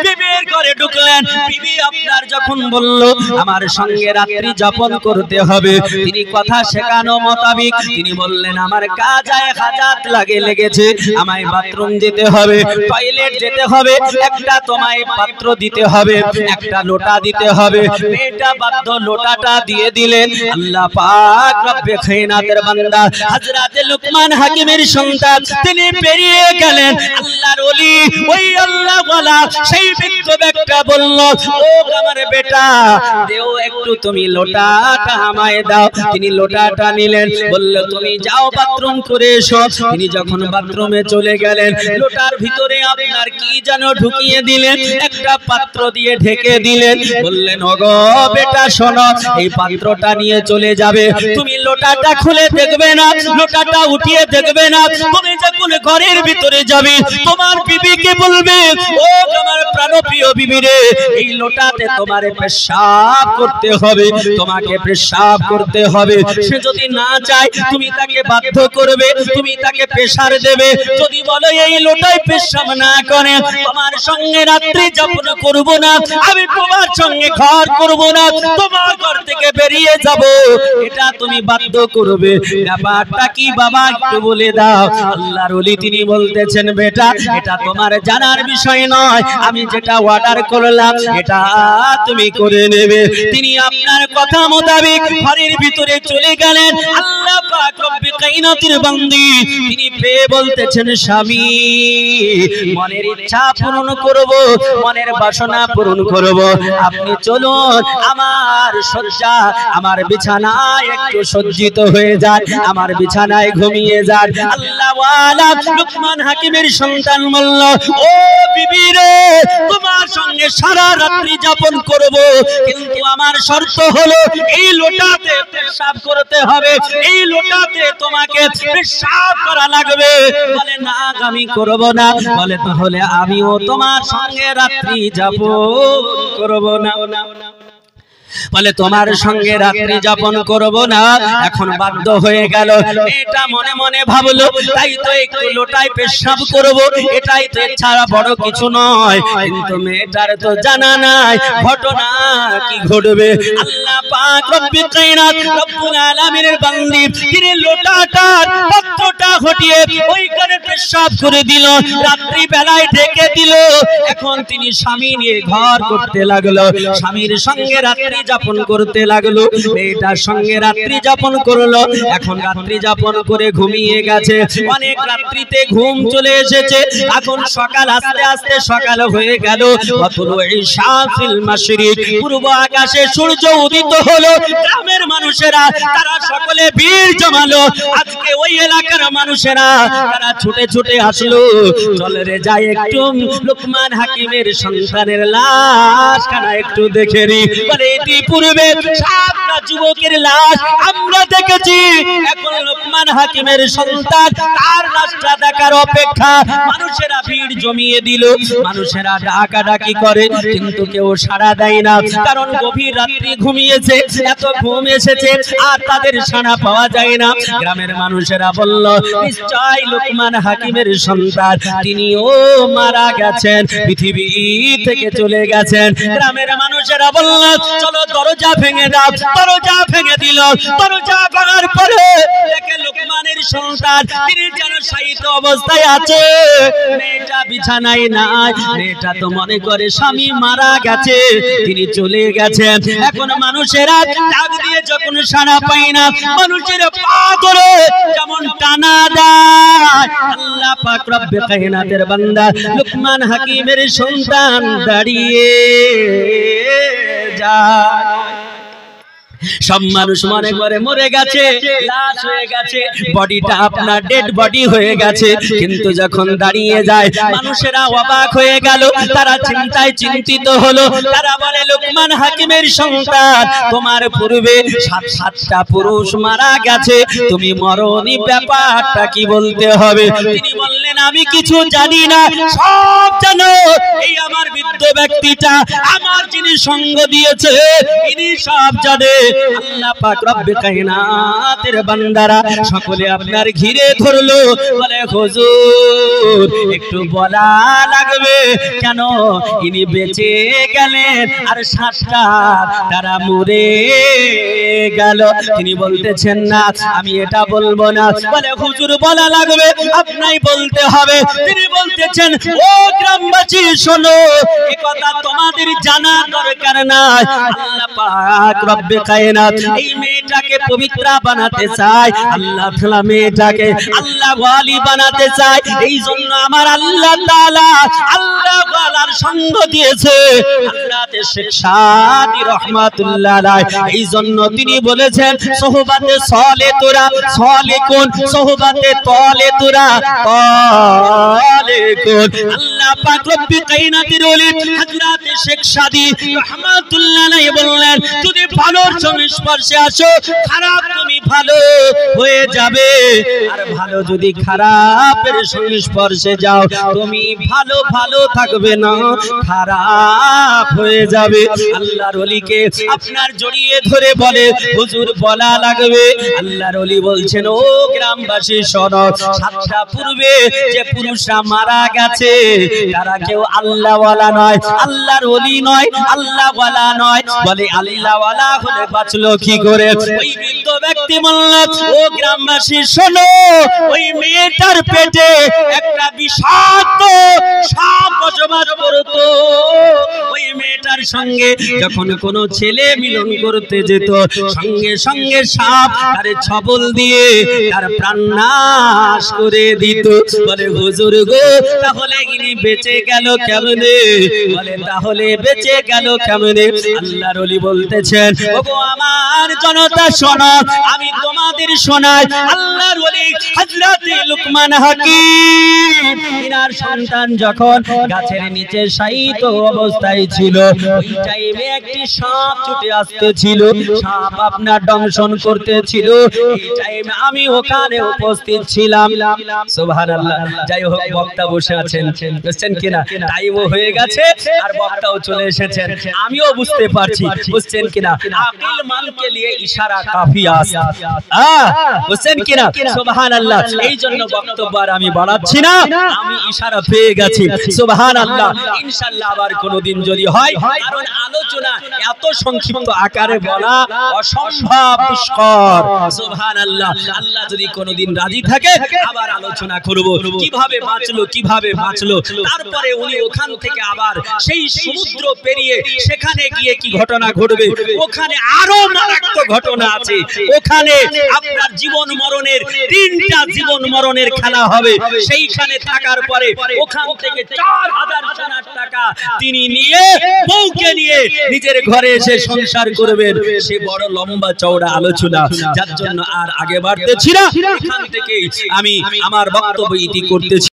Speaker 1: বিবির ঘরে ঢুকলেন। বিবি আপনার যখন বলল আমার সঙ্গে রাত্রি যাপন করতে হবে, তিনি কথা শেখানো মোতাবেক তিনি বললেন আমার কাজায় হাজাত লেগেছে, আমায় বাথরুম যেতে হবে, টয়লেট যেতে হবে, একটা তোমায় পাত্র দিতে হবে, একটা লোটা দিতে হবে। মেয়েটা বাধ্য লোটাটা দিয়ে দিলেন। আল্লাহ পাক রব্বে কায়নাতের বান্দা হযরতে লুকমান হাকিমের সন্তান তিনি বেরিয়ে গেলেন। আল্লাহর ওলি ওই আল্লাহ ওয়ালা সেই বৃদ্ধ ব্যক্তি বলল ও আমার বেটা দেও একটু তুমি লোটাটা আমায় দাও। তিনি লোটাটা নিলেন, বলল তুমি যাও বাথরুম করে এসো। তিনি যখন বাথরুমে চলে গেলেন লোটার ভিতরে আপনার কি যেন ঢুকিয়ে দিলেন, একটা পাত্র দিয়ে ঢেকে দিলেন, বললেন ওগো বেটা শোনো এই পাত্রটা নিয়ে চলে যাবে, তুমি লোটাটা খুলে দেখবে না, লোটাটা উঠিয়ে দেখবে না, তুমি যখন ঘরের ভিতরে যাবে তোমার বিবিকে বলবে ও আমার প্রাণপ্রিয় বিবি রে এই লোটাতে তোমার পেশাব করতে হবে, তোমাকে পেশাব করতে হবে। সে যদি না চায় তুমি তাকে বাধ্য করবে, তুমি তাকে প্রেসার দেবে। যদি বলো এই লোটায় পেশাব না করে তোমার সঙ্গে রাত্রি যাপন করব না, আমি তোমার সঙ্গে ঘর করব না, তোমার ঘর থেকে বেরিয়ে যাব, এটা তুমি বাধ্য করবে। ব্যাপারটা কি বাবা একটু বলে দাও। আল্লাহর ওলি তিনি বলতেছেন বেটা এটা তোমার জানার বিষয় নয়, আমি যেটা অর্ডার করলাম এটা তুমি করে নেবে। তিনি আপনার কথা মোতাবেক ঘরের ভিতরে চলে গেলেন। আল্লাহ পাক রব্বে কায়নাতের বান্দি তিনি পেয়ে বলতেছেন স্বামী মনের ইচ্ছা পূরণ করব মনের বাসনা পূরণ করব আপনি চলুন আমার শয্যা আমার বিছানায় একটু সজ্জিত হয়ে যান আমার বিছানায় ঘুমিয়ে যান আল্লাহ ওয়ালা লুকমান হাকিমের সন্তান বলল ও বিবি রে তোমার সঙ্গে সারা রাত্রি যাপন করব কিন্তু আমার শর্ত হলো এই লোটাতে পেশাব করতে হবে এই লোটাতে তোমাকে পেশাব করা লাগবে বলে না আমি করব না বলে তাহলে আমিও তোমার সঙ্গে রাত্রি যাপন করব না বলে তোমার সঙ্গে রাত্রি যাপন করব না এখন বাধ্য হয়ে গেল এটা মনে মনে ভাবলো তাই তো একটু লোটায় পেশাব করব এটাই তো ছাড়া বড় কিছু নয় কিন্তু মেয়েটার তো জানা নাই ঘটনা কি ঘটবে আল্লাহ পাক রব্বে কায়নাত রব্বুল আলামিনের বান্দি তিনি লোটাটার পাত্রটা হটিয়ে ওইখানে পেশাব করে দিল রাত্রি বেলায় ঢেকে দিল এখন তিনি স্বামী নিয়ে ঘর করতে লাগলো স্বামীর সঙ্গে রাত্রি যাপন করতে লাগলো মেয়েটার সঙ্গে রাত্রি যাপন করলো এখন রাত্রি যাপন করে ঘুমিয়ে গেছে অনেক রাত্রিতে ঘুম চলে এসেছে এখন সকাল আস্তে আস্তে সকাল হয়ে গেল শাফিল মাশরিক পূর্ব আকাশে সূর্য উদিত হলো গ্রামের মানুষেরা তারা সকলে ভিড় জমালো আজকে ওই এলাকার মানুষেরা তারা ছুটে ছুটে আসলো চলে রে যাই একটু লুকমান হাকিমের সন্তানের লাশখানা একটু দেখে নি বলে এটি পূর্বে সাতটা যুবকের লাশ আমরা দেখেছি এখন লুকমান হাকিমের সন্তান তার লাশটা দেখার অপেক্ষা মানুষেরা ভিড় জমিয়ে দিল মানুষেরা ডাকাডাকি করে কিন্তু কেউ সাড়া দেয় না কারণ গভীর রাত্রি ঘুমিয়েছে এত ঘুম এসেছে আর তাদের সাড়া পাওয়া যায় না গ্রামের মানুষেরা বলল নিশ্চয় লুকমান হাকিমের সন্তান তিনিও মারা গেছেন পৃথিবী থেকে চলে গেছেন গ্রামের মানুষেরা বলল চলো দরজা ভেঙে দাও দরজা ভেঙে দিল দরজা ভাঙার পরে দেখে লুকমানের সন্তান তিনি যেন শায়িত অবস্থায় আছে মেয়েটা বিছানায় নাই মেয়েটা তো মনে করে স্বামী মারা গেছে তিনি চলে গেছেন এখন মানুষেরা ডাক দিয়ে যখন সাড়া পায় না মানুষের পা ধরে যেমন টানা দেয় আল্লাহ পাক রব্বে কায়নাতের বান্দা লুকমান হাকিমের সন্তান দাঁড়িয়ে যায় সব মানুষ মনে করে মরে গেছে লাশ হয়ে গেছে বডিটা আপনার ডেড বডি হয়ে গেছে কিন্তু যখন দাঁড়িয়ে যায় মানুষেরা অবাক হয়ে গেল তারা চিন্তায় চিন্তিত হলো তারা বলে লুকমান হাকিমের সন্তান তোমার পূর্বে সাতটা পুরুষ মারা গেছে তুমি মরনি ব্যাপারটা কি বলতে হবে তিনি বললেন আমি কিছু জানি না সব জানো এই আমার বৃদ্ধ ব্যক্তিটা আমার যিনি সঙ্গ দিয়েছে ইনি সব জানে আল্লাহ পাক রব্বে কায়নাতের বান্দারা সকলে আপনার ঘিরে ধরলো বলে হুজুর একটু বলা লাগবে কেন ইনি বেঁচে গেলেন আর সাতটা তারা মরে গেল তিনি বলতেছেন না আমি এটা বলবো না বলে হুজুর বলা লাগবে আপনাই বলতে হবে তিনি বলতেছেন ও গ্রামবাসী শোনো এই কথা তোমাদের জানা দরকার নাই আল্লাহ পাক রব্বে কায়নাত এই মেয়েটাকে পবিত্র বানাতে চায় আল্লাহ তাআলা মেয়েটাকে আল্লাহ ওয়ালি বানাতে চায় এই জন্য আমার আল্লাহ তাআলা আল্লাহ ওয়ালার সঙ্গ দিয়েছে হযরতে শেখ সাদী রাহমাতুল্লাহ আলাইহি এই জন্য তিনি বলেছেন সোহবাতে সালে তোরা সালে কোন সোহবাতে তলে তোরা তলে কোন আল্লাহ পাক রব্বে কায়নাতের ওলি হযরতে শেখ সাদী রাহমাতুল্লাহ আলাইহি বললেন যদি ভালোর সংস্পর্শে আসো খারাপ তুমি ভালো হয়ে যাবে আর ভালো যদি খারাপের সংস্পর্শে যাও তুমি ভালো ভালো থাকবে না খারাপ হয়ে যাবে আল্লাহর ওলিকে আপনার জড়িয়ে ধরে বলে হুজুর বলা লাগবে আল্লাহর ওলি বলছেন ও গ্রামবাসী শোনো সাতটা পূর্বে যে পুরুষরা মারা গেছে তারা কেউ আল্লাহ ওয়ালা নয় আল্লাহর ওলি নয় আল্লাহ ওয়ালা নয় বলে আল্লাহ ওয়ালা হলে বাঁচলো কি করে ওই বৃদ্ধ ব্যক্তি বলল, ও গ্রামবাসী শোনো, ওই মেয়েটার পেটে একটা বিষাক্ত সাপ বসবাস করত। ওই মেয়েটার সঙ্গে যখন কোনো ছেলে মিলন করতে যেত, সঙ্গে সঙ্গে সাপ তার ছবল দিয়ে তার প্রাণ নাশ করে দিত। বলে হুজুর গো, তাহলে ইনি বেঁচে গেল কেমনে? বলে তাহলে বেঁচে গেল কেমনে? আল্লাহর ওলি বলতেছেন, ওগো আমার জনতা শোনো, আমি তোমাদের শোনাই। আল্লাহর ওলি হযরত লুকমান হাকিম, ইনার সন্তান যখন গাছের নিচে শায়িত অবস্থায় ছিল, ওই টাইমে একটি সাপ ছুটে আসতেছিল, সাপ আপনার দংশন করতেছিল। এই টাইমে আমি ওখানে উপস্থিত ছিলাম। সুবহানাল্লাহ। যাই হোক, বক্তা বসে আছেন, বুঝছেন কিনা? টাইমও হয়ে গেছে আর বক্তাও চলে এসেছেন, আমিও বুঝতে পারছি, বুঝছেন কিনা? আকিল মানকে নিয়ে ইশারা কাফি আছে, বুঝছেন কিনা? সুবহানাল্লাহ। এই জন্য বক্তব্য আর আমি বাড়াচ্ছি না, আমি ইশারা পেয়ে গেছি। সুবহানাল্লাহ। ইনশাআল্লাহ আবার কোনোদিন যদি হয়, কারণ আলোচনা এত সংক্ষিপ্ত আকারে বলা অসম্ভব দুষ্কর। সুবহানাল্লাহ। আল্লাহ যদি কোনোদিন রাজি থাকে আবার আলোচনা করব, কিভাবে বাঁচলো, কিভাবে বাঁচলো। তারপরে উনি ওখান থেকে আবার সেই সমুদ্র পেরিয়ে সেখানে গিয়ে কি ঘটনা ঘটবে, ওখানে আরো মারাত্মক ঘটনা আছে। ওখানে আপনার জীবন মরণের, 3টা জীবন মরণের খেলা হবে। সেইখানে থাকার পরে ওখান থেকে 4000 সোনার টাকা তিনি নিয়ে বউকে নিয়ে নিজের ঘরে এসে সংসার করবেন। সে বড় লম্বা চওড়া আলোচনা, যার জন্য আর আগে বাড়তেছি না। এখান থেকে আমি আমার বক্তব্য ইতি করতেছি।